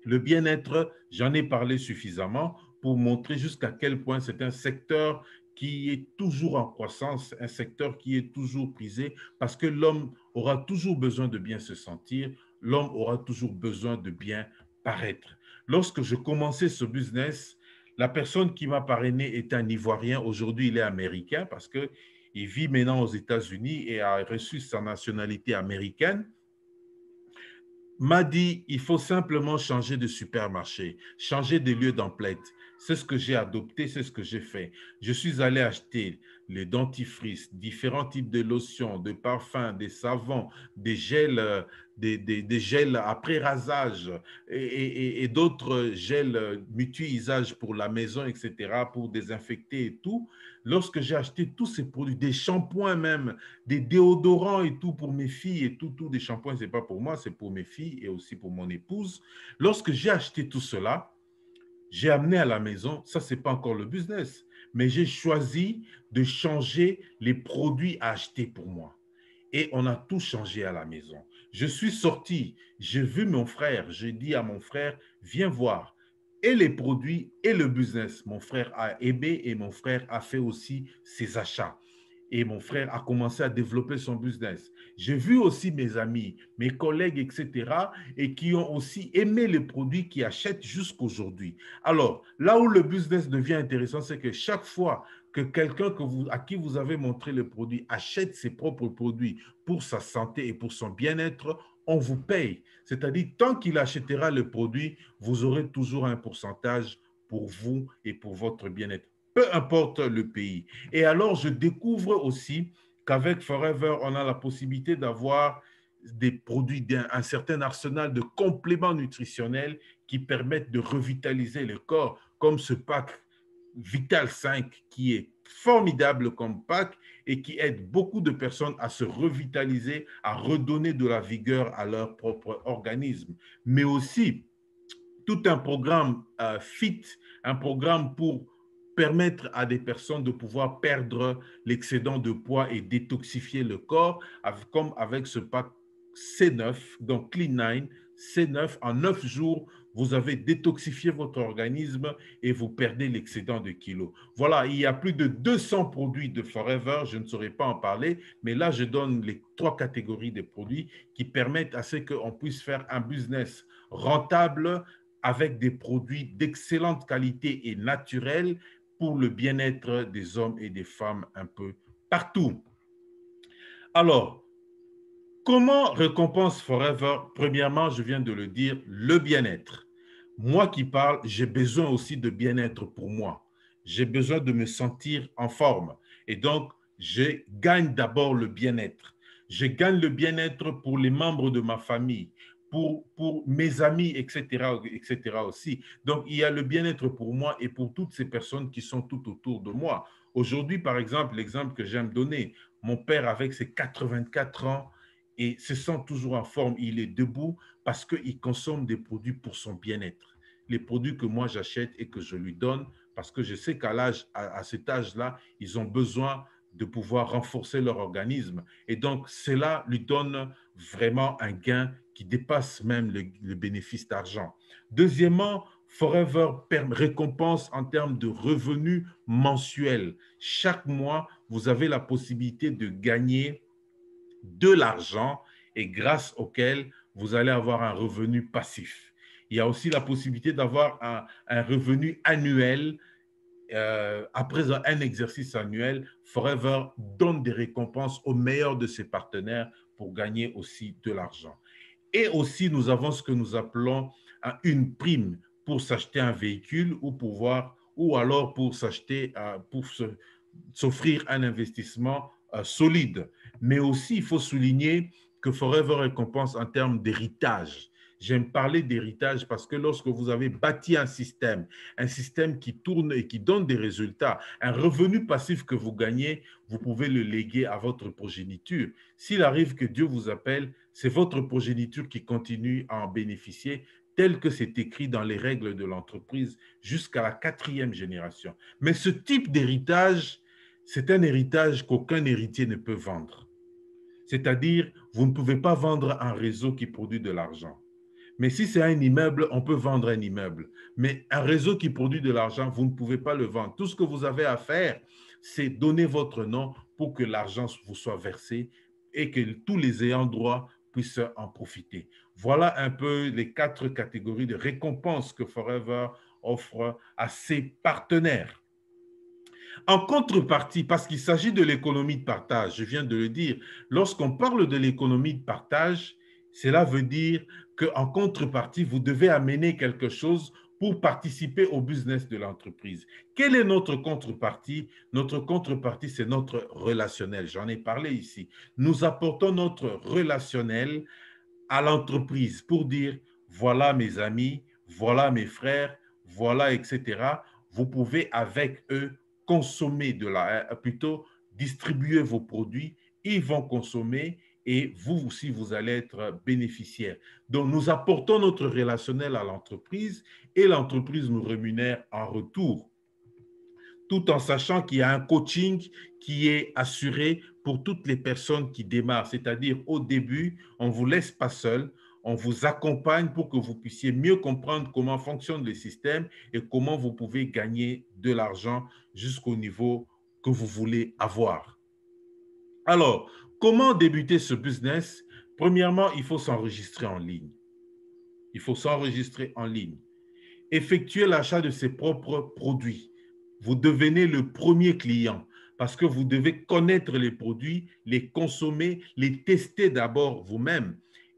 Le bien-être, j'en ai parlé suffisamment pour montrer jusqu'à quel point c'est un secteur qui est toujours en croissance, un secteur qui est toujours prisé parce que l'homme aura toujours besoin de bien se sentir, l'homme aura toujours besoin de bien paraître. Lorsque je commençais ce business, la personne qui m'a parrainé est un Ivoirien, aujourd'hui il est américain parce qu'il vit maintenant aux États-Unis et a reçu sa nationalité américaine. M'a dit, il faut simplement changer de supermarché, changer de lieu d'emplette. C'est ce que j'ai adopté, c'est ce que j'ai fait. Je suis allé acheter les dentifrices, différents types de lotions, de parfums, des savons, des gels, des gels après rasage et d'autres gels multi-usage pour la maison, etc., pour désinfecter et tout. Lorsque j'ai acheté tous ces produits, des shampoings même, des déodorants et tout pour mes filles et tout, des shampoings, ce n'est pas pour moi, c'est pour mes filles et aussi pour mon épouse. Lorsque j'ai acheté tout cela, j'ai amené à la maison, ça, ce n'est pas encore le business, mais j'ai choisi de changer les produits à acheter pour moi. Et on a tout changé à la maison. Je suis sorti, j'ai vu mon frère, j'ai dit à mon frère, viens voir. Et les produits et le business. Mon frère a aimé et mon frère a fait aussi ses achats. Et mon frère a commencé à développer son business. J'ai vu aussi mes amis, mes collègues, etc., et qui ont aussi aimé les produits qui achètent jusqu'aujourd'hui. Alors, là où le business devient intéressant, c'est que chaque fois que quelqu'un à qui vous avez montré le produit achète ses propres produits pour sa santé et pour son bien-être, on vous paye. C'est-à-dire, tant qu'il achètera le produit, vous aurez toujours un pourcentage pour vous et pour votre bien-être, peu importe le pays. Et alors, je découvre aussi qu'avec Forever, on a la possibilité d'avoir des produits d'un certain arsenal de compléments nutritionnels qui permettent de revitaliser le corps, comme ce pack Vital 5 qui est formidable comme pack et qui aide beaucoup de personnes à se revitaliser, à redonner de la vigueur à leur propre organisme. Mais aussi, tout un programme FIT, un programme pour permettre à des personnes de pouvoir perdre l'excédent de poids et détoxifier le corps, comme avec ce pack C9, donc Clean 9, C9, en 9 jours, vous avez détoxifié votre organisme et vous perdez l'excédent de kilos. Voilà, il y a plus de 200 produits de Forever, je ne saurais pas en parler, mais là, je donne les 3 catégories de produits qui permettent à ce qu'on puisse faire un business rentable avec des produits d'excellente qualité et naturels pour le bien-être des hommes et des femmes un peu partout. Alors, comment récompense Forever? Premièrement, je viens de le dire, le bien-être. Moi qui parle, j'ai besoin aussi de bien-être pour moi. J'ai besoin de me sentir en forme. Et donc, je gagne d'abord le bien-être. Je gagne le bien-être pour les membres de ma famille, pour mes amis, etc., etc. aussi. Donc, il y a le bien-être pour moi et pour toutes ces personnes qui sont tout autour de moi. Aujourd'hui, par exemple, l'exemple que j'aime donner, mon père avec ses 84 ans, et se sent toujours en forme. Il est debout parce qu'il consomme des produits pour son bien-être. Les produits que moi j'achète et que je lui donne parce que je sais qu'à cet âge-là, ils ont besoin de pouvoir renforcer leur organisme. Et donc, cela lui donne vraiment un gain qui dépasse même le bénéfice d'argent. Deuxièmement, Forever récompense en termes de revenus mensuels. Chaque mois, vous avez la possibilité de gagner de l'argent et grâce auquel vous allez avoir un revenu passif. Il y a aussi la possibilité d'avoir un revenu annuel. Après un exercice annuel, Forever donne des récompenses aux meilleurs de ses partenaires pour gagner aussi de l'argent. Et aussi, nous avons ce que nous appelons une prime pour s'acheter un véhicule ou alors pour s'acheter, pour s'offrir un investissement solide. Mais aussi, il faut souligner que Forever récompense en termes d'héritage. J'aime parler d'héritage parce que lorsque vous avez bâti un système qui tourne et qui donne des résultats, un revenu passif que vous gagnez, vous pouvez le léguer à votre progéniture. S'il arrive que Dieu vous appelle, c'est votre progéniture qui continue à en bénéficier, tel que c'est écrit dans les règles de l'entreprise jusqu'à la 4e génération. Mais ce type d'héritage, c'est un héritage qu'aucun héritier ne peut vendre. C'est-à-dire, vous ne pouvez pas vendre un réseau qui produit de l'argent. Mais si c'est un immeuble, on peut vendre un immeuble. Mais un réseau qui produit de l'argent, vous ne pouvez pas le vendre. Tout ce que vous avez à faire, c'est donner votre nom pour que l'argent vous soit versé et que tous les ayants droit puissent en profiter. Voilà un peu les 4 catégories de récompenses que Forever offre à ses partenaires. En contrepartie, parce qu'il s'agit de l'économie de partage, je viens de le dire, lorsqu'on parle de l'économie de partage, cela veut dire qu'en contrepartie, vous devez amener quelque chose pour participer au business de l'entreprise. Quelle est notre contrepartie? Notre contrepartie, c'est notre relationnel. J'en ai parlé ici. Nous apportons notre relationnel à l'entreprise pour dire, voilà mes amis, voilà mes frères, voilà, etc. Vous pouvez avec eux consommer plutôt distribuer vos produits, ils vont consommer et vous aussi, vous allez être bénéficiaire. Donc, nous apportons notre relationnel à l'entreprise et l'entreprise nous rémunère en retour, tout en sachant qu'il y a un coaching qui est assuré pour toutes les personnes qui démarrent. C'est-à-dire, au début, on ne vous laisse pas seul, on vous accompagne pour que vous puissiez mieux comprendre comment fonctionne le système et comment vous pouvez gagner de l'argent jusqu'au niveau que vous voulez avoir. Alors, comment débuter ce business? Premièrement, il faut s'enregistrer en ligne. Il faut s'enregistrer en ligne. Effectuer l'achat de ses propres produits. Vous devenez le premier client parce que vous devez connaître les produits, les consommer, les tester d'abord vous-même.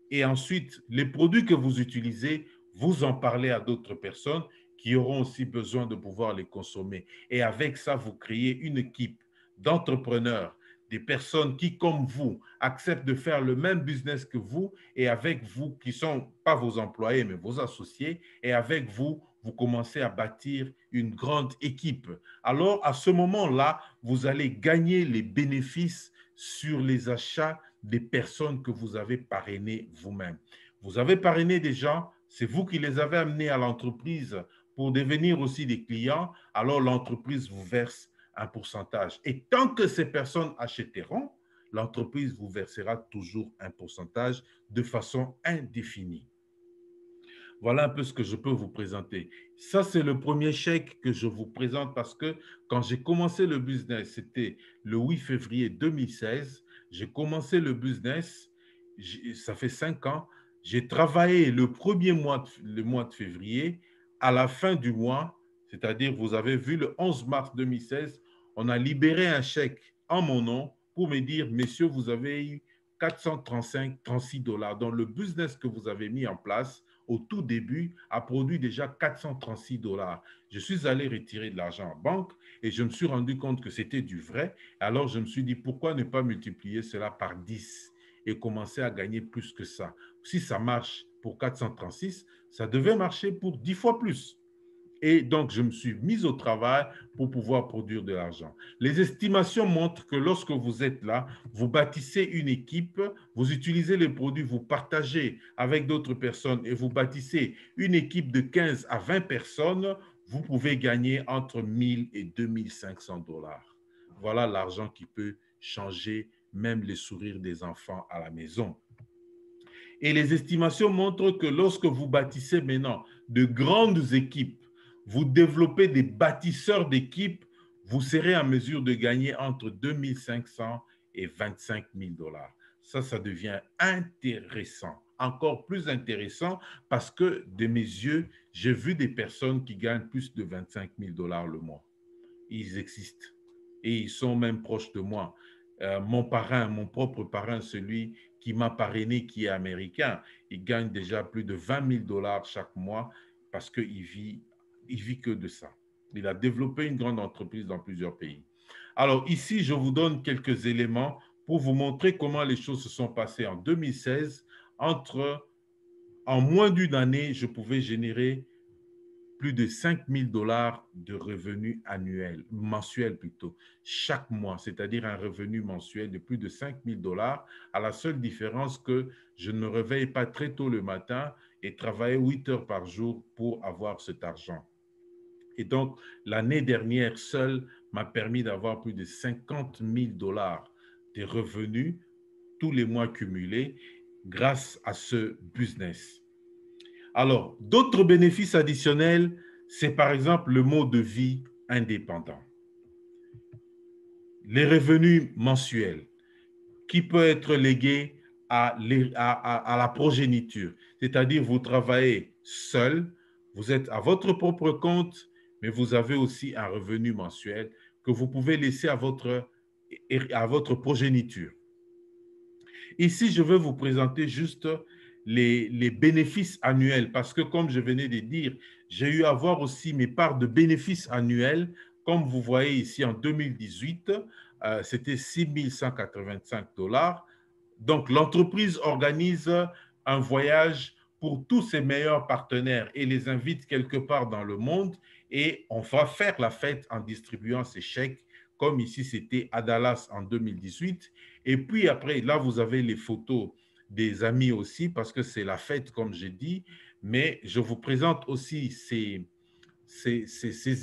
Et ensuite, les produits que vous utilisez, vous en parlez à d'autres personnes qui auront aussi besoin de pouvoir les consommer. Et avec ça, vous créez une équipe d'entrepreneurs, des personnes qui, comme vous, acceptent de faire le même business que vous et avec vous, qui ne sont pas vos employés, mais vos associés, et avec vous, vous commencez à bâtir une grande équipe. Alors, à ce moment-là, vous allez gagner les bénéfices sur les achats des personnes que vous avez parrainées vous-même. Vous avez parrainé des gens, c'est vous qui les avez amenés à l'entreprise pour devenir aussi des clients, alors l'entreprise vous verse un pourcentage. Et tant que ces personnes achèteront, l'entreprise vous versera toujours un pourcentage de façon indéfinie. Voilà un peu ce que je peux vous présenter. Ça, c'est le premier chèque que je vous présente parce que quand j'ai commencé le business, c'était le 8 février 2016. J'ai commencé le business, ça fait 5 ans. J'ai travaillé le mois de février. À la fin du mois, c'est-à-dire, vous avez vu, le 11 mars 2016, on a libéré un chèque en mon nom pour me dire, messieurs, vous avez eu 436 $. Dans le business que vous avez mis en place, au tout début, a produit déjà 436 $. Je suis allé retirer de l'argent en banque et je me suis rendu compte que c'était du vrai. Alors, je me suis dit, pourquoi ne pas multiplier cela par 10 et commencer à gagner plus que ça? Si ça marche pour 436, ça devait marcher pour 10 fois plus. Et donc, je me suis mis au travail pour pouvoir produire de l'argent. Les estimations montrent que lorsque vous êtes là, vous bâtissez une équipe, vous utilisez les produits, vous partagez avec d'autres personnes et vous bâtissez une équipe de 15 à 20 personnes, vous pouvez gagner entre 1000 et 2500 $. Voilà l'argent qui peut changer même les sourires des enfants à la maison. Et les estimations montrent que lorsque vous bâtissez maintenant de grandes équipes, vous développez des bâtisseurs d'équipes, vous serez en mesure de gagner entre 2500 et 25 000 $. Ça devient intéressant, encore plus intéressant parce que de mes yeux, j'ai vu des personnes qui gagnent plus de 25 000 $ le mois. Ils existent et ils sont même proches de moi. Mon parrain, mon propre parrain, celui qui m'a parrainé, qui est américain, il gagne déjà plus de 20 000 $ chaque mois parce qu'il vit que de ça. Il a développé une grande entreprise dans plusieurs pays. Alors ici, je vous donne quelques éléments pour vous montrer comment les choses se sont passées en 2016. En moins d'une année, je pouvais générer plus de 5 000 $ de revenus annuels, mensuels plutôt, chaque mois, c'est-à-dire un revenu mensuel de plus de 5 000 $, à la seule différence que je ne me réveille pas très tôt le matin et travaille 8 heures par jour pour avoir cet argent. Et donc, l'année dernière seule m'a permis d'avoir plus de 50 000 $ de revenus tous les mois cumulés grâce à ce business. Alors, d'autres bénéfices additionnels, c'est par exemple le mode de vie indépendant. Les revenus mensuels qui peuvent être légués à la progéniture, c'est-à-dire vous travaillez seul, vous êtes à votre propre compte, mais vous avez aussi un revenu mensuel que vous pouvez laisser à votre progéniture. Ici, je vais vous présenter juste les bénéfices annuels parce que, comme je venais de dire, j'ai eu à voir aussi mes parts de bénéfices annuels. Comme vous voyez ici, en 2018, c'était 6 185 $. Donc, l'entreprise organise un voyage pour tous ses meilleurs partenaires et les invite quelque part dans le monde et on va faire la fête en distribuant ces chèques, comme ici, c'était à Dallas en 2018. Et puis après, là, vous avez les photos des amis aussi, parce que c'est la fête, comme j'ai dit, mais je vous présente aussi ces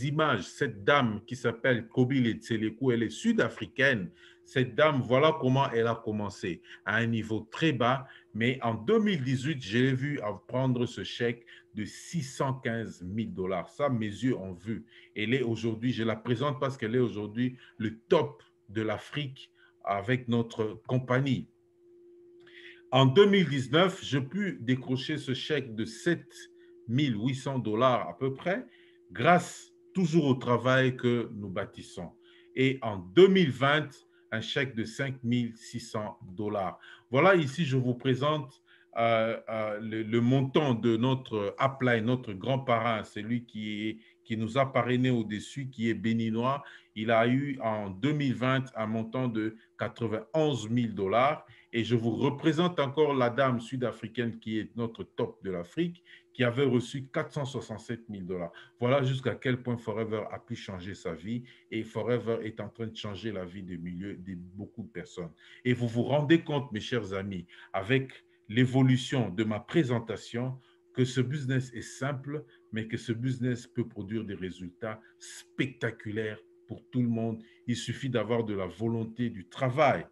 images. Cette dame qui s'appelle Kobile Tseleku, elle est sud-africaine. Cette dame, voilà comment elle a commencé, à un niveau très bas, mais en 2018, je l'ai vue prendre ce chèque de 615 000 $. Ça, mes yeux ont vu. Elle est aujourd'hui, je la présente parce qu'elle est aujourd'hui le top de l'Afrique avec notre compagnie. En 2019, j'ai pu décrocher ce chèque de 7 800 $ à peu près, grâce toujours au travail que nous bâtissons. Et en 2020, un chèque de 5 600 $. Voilà, ici, je vous présente le montant de notre upline, notre grand parrain, celui qui nous a parrainé au-dessus, qui est béninois. Il a eu en 2020 un montant de 91 000 $. Et je vous représente encore la dame sud-africaine qui est notre top de l'Afrique, qui avait reçu 467 000 $. Voilà jusqu'à quel point Forever a pu changer sa vie, et Forever est en train de changer la vie de beaucoup de personnes. Et vous vous rendez compte, mes chers amis, avec l'évolution de ma présentation, que ce business est simple, mais que ce business peut produire des résultats spectaculaires pour tout le monde. Il suffit d'avoir de la volonté, du travail.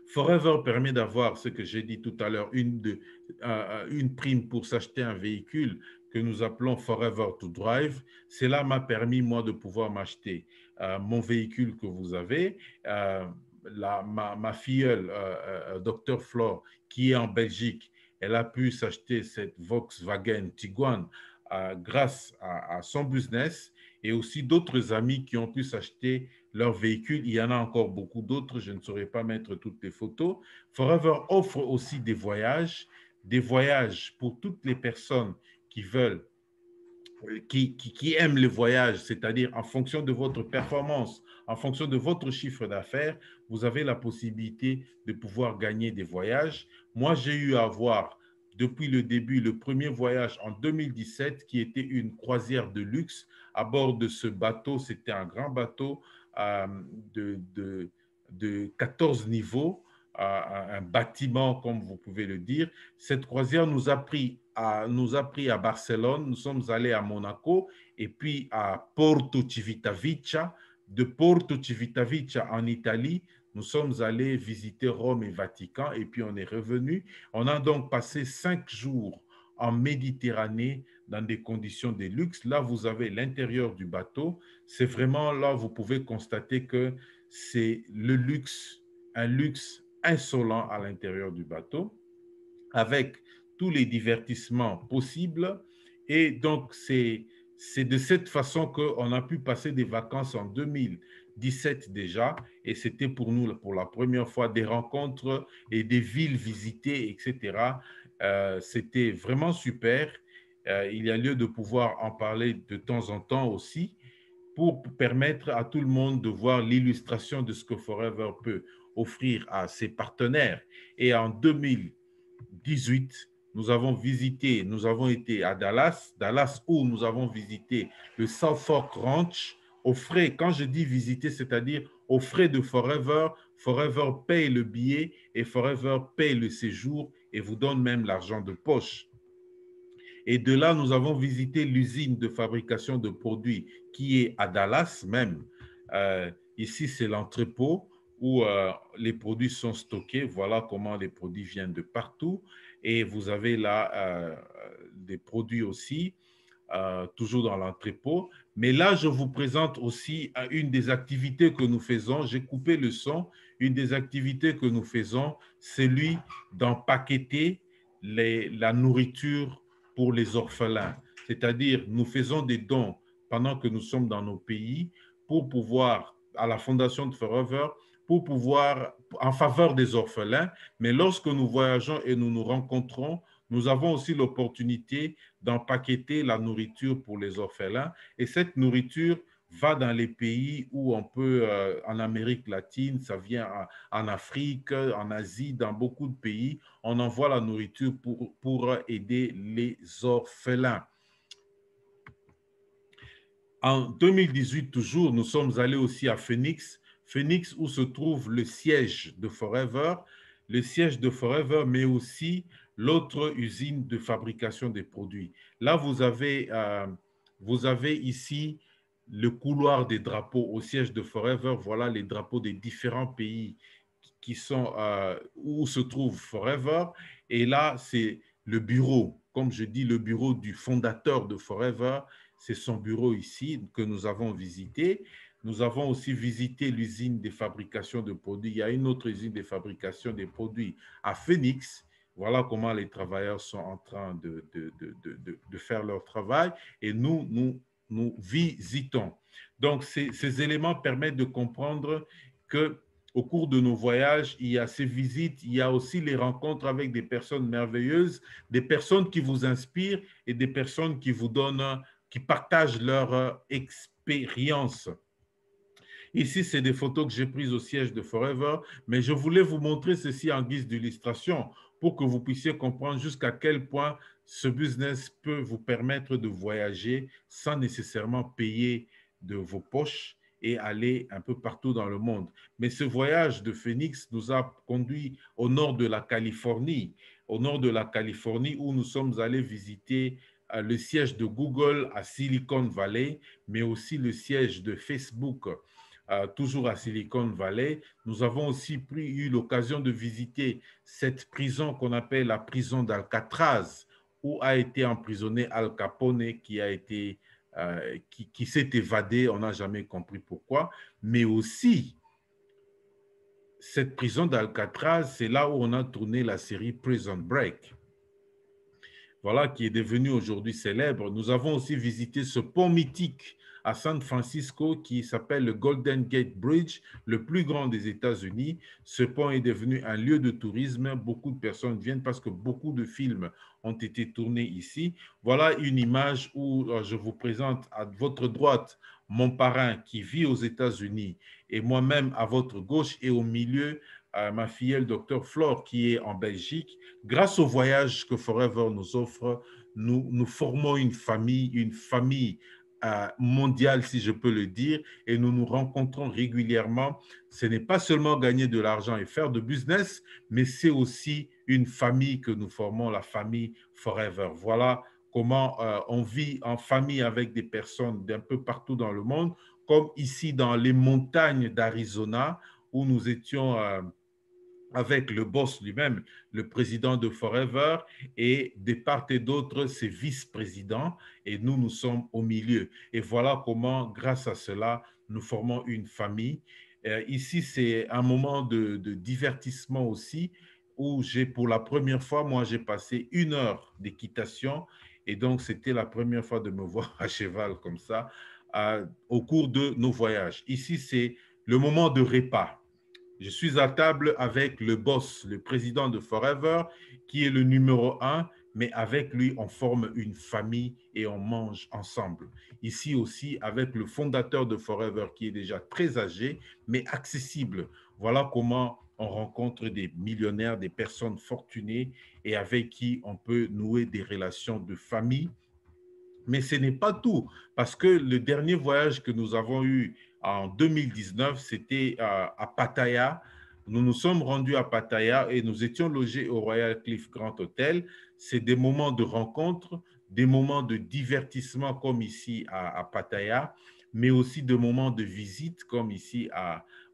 Forever permet d'avoir ce que j'ai dit tout à l'heure, une prime pour s'acheter un véhicule que nous appelons Forever to Drive. Cela m'a permis, moi, de pouvoir m'acheter mon véhicule que vous avez. Ma filleule, Dr Flore, qui est en Belgique, elle a pu s'acheter cette Volkswagen Tiguan grâce à son business, et aussi d'autres amis qui ont pu s'acheter leur véhicule. Il y en a encore beaucoup d'autres, je ne saurais pas mettre toutes les photos. Forever offre aussi des voyages pour toutes les personnes qui veulent, qui aiment les voyages, c'est-à-dire en fonction de votre performance, en fonction de votre chiffre d'affaires, vous avez la possibilité de pouvoir gagner des voyages. Moi, j'ai eu à avoir depuis le début le premier voyage en 2017 qui était une croisière de luxe à bord de ce bateau. C'était un grand bateau de 14 niveaux, un bâtiment, comme vous pouvez le dire. Cette croisière nous a pris à Barcelone, nous sommes allés à Monaco et puis à Porto Civitavecchia. De Porto Civitavecchia en Italie, nous sommes allés visiter Rome et Vatican, et puis on est revenu. On a donc passé 5 jours en Méditerranée dans des conditions de luxe. Là, vous avez l'intérieur du bateau. C'est vraiment là, vous pouvez constater que c'est le luxe, un luxe insolent à l'intérieur du bateau, avec tous les divertissements possibles. Et donc, c'est de cette façon qu'on a pu passer des vacances en 2017 déjà, et c'était pour nous, pour la première fois, des rencontres et des villes visitées, etc. C'était vraiment super. Il y a lieu de pouvoir en parler de temps en temps aussi, pour permettre à tout le monde de voir l'illustration de ce que Forever peut offrir à ses partenaires. Et en 2018, nous avons été à Dallas où nous avons visité le South Fork Ranch aux frais. Quand je dis visiter, c'est-à-dire aux frais de Forever. Forever paye le billet et Forever paye le séjour et vous donne même l'argent de poche. Et de là, nous avons visité l'usine de fabrication de produits qui est à Dallas même. Ici, c'est l'entrepôt où les produits sont stockés. Voilà comment les produits viennent de partout. Et vous avez là des produits aussi, toujours dans l'entrepôt. Mais là, je vous présente aussi une des activités que nous faisons. J'ai coupé le son. Une des activités que nous faisons, c'est celui d'empaqueter la nourriture pour les orphelins. C'est-à-dire, nous faisons des dons pendant que nous sommes dans nos pays pour pouvoir, à la Fondation de Forever, pour pouvoir, en faveur des orphelins. Mais lorsque nous voyageons et nous nous rencontrons, nous avons aussi l'opportunité d'empaqueter la nourriture pour les orphelins. Et cette nourriture va dans les pays où on peut, en Amérique latine, ça vient en Afrique, en Asie, dans beaucoup de pays, on envoie la nourriture pour aider les orphelins. En 2018, toujours, nous sommes allés aussi à Phoenix, où se trouve le siège de Forever, mais aussi l'autre usine de fabrication des produits. Là, vous avez ici le couloir des drapeaux au siège de Forever. Voilà les drapeaux des différents pays qui sont, où se trouve Forever. Et là, c'est le bureau, comme je dis, le bureau du fondateur de Forever. C'est son bureau ici que nous avons visité. Nous avons aussi visité l'usine de fabrication de produits. Il y a une autre usine de fabrication des produits à Phoenix. Voilà comment les travailleurs sont en train de faire leur travail et nous visitons. Donc, ces éléments permettent de comprendre que au cours de nos voyages, il y a ces visites, il y a aussi les rencontres avec des personnes merveilleuses, des personnes qui vous inspirent et des personnes qui vous donnent, qui partagent leur expérience. Ici, c'est des photos que j'ai prises au siège de Forever, mais je voulais vous montrer ceci en guise d'illustration pour que vous puissiez comprendre jusqu'à quel point ce business peut vous permettre de voyager sans nécessairement payer de vos poches et aller un peu partout dans le monde. Mais ce voyage de Phoenix nous a conduit au nord de la Californie, où nous sommes allés visiter le siège de Google à Silicon Valley, mais aussi le siège de Facebook toujours à Silicon Valley. Nous avons aussi eu l'occasion de visiter cette prison qu'on appelle la prison d'Alcatraz, où a été emprisonné Al Capone, qui s'est évadé, on n'a jamais compris pourquoi, mais aussi cette prison d'Alcatraz, c'est là où on a tourné la série Prison Break. Voilà, qui est devenu aujourd'hui célèbre. Nous avons aussi visité ce pont mythique à San Francisco qui s'appelle le Golden Gate Bridge, le plus grand des États-Unis. Ce pont est devenu un lieu de tourisme. Beaucoup de personnes viennent parce que beaucoup de films ont été tournés ici. Voilà une image où je vous présente à votre droite mon parrain qui vit aux États-Unis et moi-même à votre gauche et au milieu ma filleule Dr Flore qui est en Belgique. Grâce au voyage que Forever nous offre, nous formons une famille mondiale, si je peux le dire, et nous nous rencontrons régulièrement. Ce n'est pas seulement gagner de l'argent et faire de business, mais c'est aussi une famille que nous formons, la famille Forever. Voilà comment on vit en famille avec des personnes d'un peu partout dans le monde, comme ici dans les montagnes d'Arizona, où nous étions avec le boss lui-même, le président de Forever, et de part et d'autre, ses vice-présidents, et nous sommes au milieu. Et voilà comment, grâce à cela, nous formons une famille. Ici, c'est un moment de divertissement aussi, où pour la première fois, moi, j'ai passé 1 heure d'équitation, et donc c'était la première fois de me voir à cheval comme ça, au cours de nos voyages. Ici, c'est le moment de repas. Je suis à table avec le boss, le président de Forever, qui est le numéro 1, mais avec lui, on forme une famille et on mange ensemble. Ici aussi, avec le fondateur de Forever, qui est déjà très âgé, mais accessible. Voilà comment on rencontre des millionnaires, des personnes fortunées et avec qui on peut nouer des relations de famille. Mais ce n'est pas tout, parce que le dernier voyage que nous avons eu en 2019, c'était à Pattaya. Nous nous sommes rendus à Pattaya et nous étions logés au Royal Cliff Grand Hotel. C'est des moments de rencontre, des moments de divertissement comme ici à Pattaya, mais aussi des moments de visite comme ici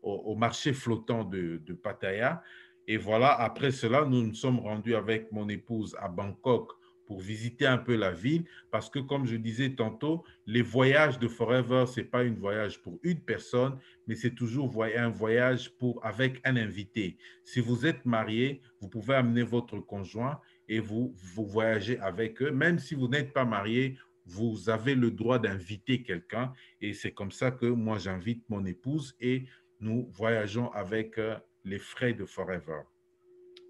au marché flottant de Pattaya. Et voilà, après cela, nous nous sommes rendus avec mon épouse à Bangkok pour visiter un peu la ville, parce que comme je disais tantôt, les voyages de Forever, ce n'est pas un voyage pour une personne, mais c'est toujours un voyage avec un invité. Si vous êtes marié, vous pouvez amener votre conjoint et vous voyagez avec eux. Même si vous n'êtes pas marié, vous avez le droit d'inviter quelqu'un et c'est comme ça que moi j'invite mon épouse et nous voyageons avec les frais de Forever.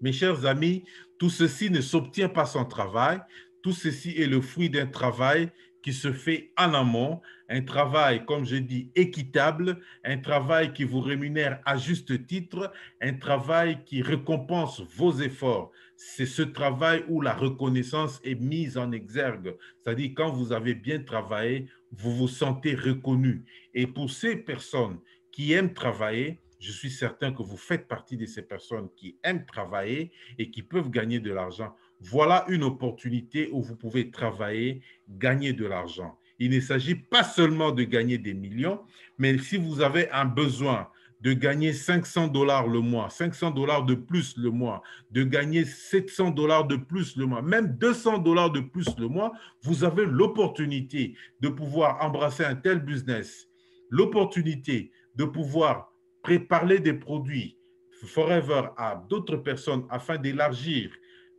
Mes chers amis, tout ceci ne s'obtient pas sans travail. Tout ceci est le fruit d'un travail qui se fait en amont, un travail, comme je dis, équitable, un travail qui vous rémunère à juste titre, un travail qui récompense vos efforts. C'est ce travail où la reconnaissance est mise en exergue. C'est-à-dire, quand vous avez bien travaillé, vous vous sentez reconnu. Et pour ces personnes qui aiment travailler, je suis certain que vous faites partie de ces personnes qui aiment travailler et qui peuvent gagner de l'argent. Voilà une opportunité où vous pouvez travailler, gagner de l'argent. Il ne s'agit pas seulement de gagner des millions, mais si vous avez un besoin de gagner 500 $ le mois, 500 $ de plus le mois, de gagner 700 $ de plus le mois, même 200 $ de plus le mois, vous avez l'opportunité de pouvoir embrasser un tel business l'opportunité de pouvoir parler des produits Forever à d'autres personnes afin d'élargir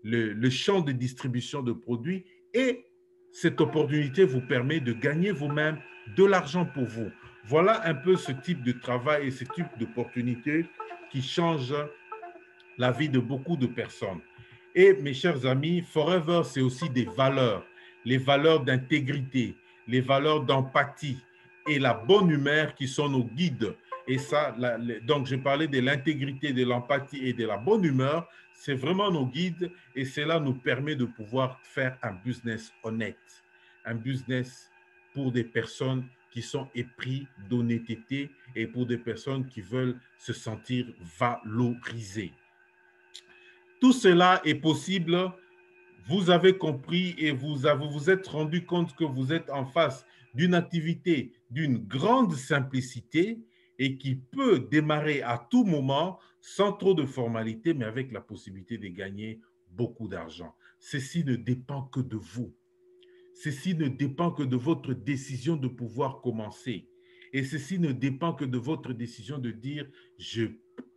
le champ de distribution de produits, et cette opportunité vous permet de gagner vous-même de l'argent pour vous. Voilà un peu ce type de travail et ce type d'opportunité qui change la vie de beaucoup de personnes. Et mes chers amis, Forever, c'est aussi des valeurs, les valeurs d'intégrité, les valeurs d'empathie et la bonne humeur qui sont nos guides. Et ça, donc je parlais de l'intégrité, de l'empathie et de la bonne humeur, c'est vraiment nos guides, et cela nous permet de pouvoir faire un business honnête, un business pour des personnes qui sont épris d'honnêteté et pour des personnes qui veulent se sentir valorisées. Tout cela est possible. Vous avez compris et vous vous êtes rendu compte que vous êtes en face d'une activité d'une grande simplicité et qui peut démarrer à tout moment sans trop de formalités, mais avec la possibilité de gagner beaucoup d'argent. Ceci ne dépend que de vous. Ceci ne dépend que de votre décision de pouvoir commencer. Et ceci ne dépend que de votre décision de dire « je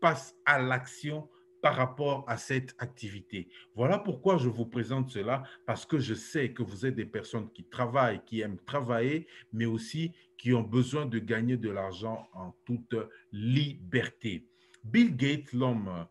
passe à l'action » par rapport à cette activité. Voilà pourquoi je vous présente cela, parce que je sais que vous êtes des personnes qui travaillent, qui aiment travailler, mais aussi qui ont besoin de gagner de l'argent en toute liberté. Bill Gates, l'homme,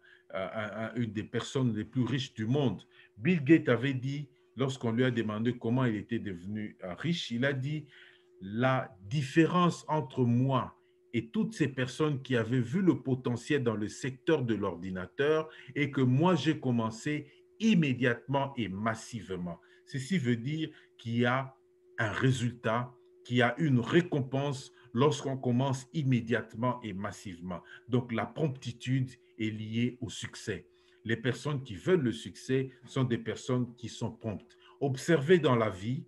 une des personnes les plus riches du monde, Bill Gates avait dit, lorsqu'on lui a demandé comment il était devenu riche, il a dit « la différence entre moi et toutes ces personnes qui avaient vu le potentiel dans le secteur de l'ordinateur et que moi, j'ai commencé immédiatement et massivement. » Ceci veut dire qu'il y a un résultat, qu'il y a une récompense lorsqu'on commence immédiatement et massivement. Donc, la promptitude est liée au succès. Les personnes qui veulent le succès sont des personnes qui sont promptes. Observez dans la vie,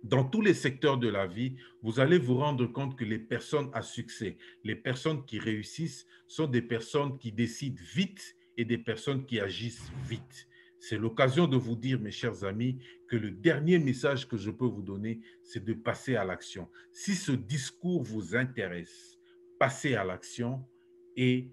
dans tous les secteurs de la vie, vous allez vous rendre compte que les personnes à succès, les personnes qui réussissent sont des personnes qui décident vite et des personnes qui agissent vite. C'est l'occasion de vous dire, mes chers amis, que le dernier message que je peux vous donner, c'est de passer à l'action. Si ce discours vous intéresse, passez à l'action et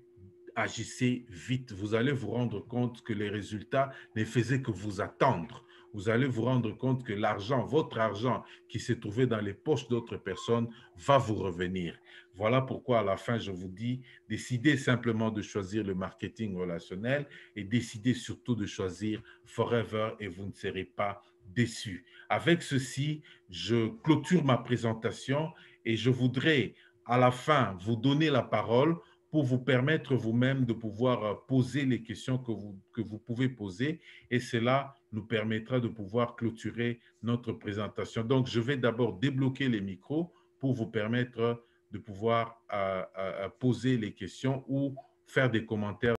agissez vite. Vous allez vous rendre compte que les résultats ne faisaient que vous attendre. Vous allez vous rendre compte que l'argent, votre argent qui s'est trouvé dans les poches d'autres personnes va vous revenir. Voilà pourquoi à la fin, je vous dis, décidez simplement de choisir le marketing relationnel et décidez surtout de choisir Forever et vous ne serez pas déçus. Avec ceci, je clôture ma présentation et je voudrais à la fin vous donner la parole pour vous permettre vous-même de pouvoir poser les questions que vous pouvez poser, et cela nous permettra de pouvoir clôturer notre présentation. Donc, je vais d'abord débloquer les micros pour vous permettre de pouvoir poser les questions ou faire des commentaires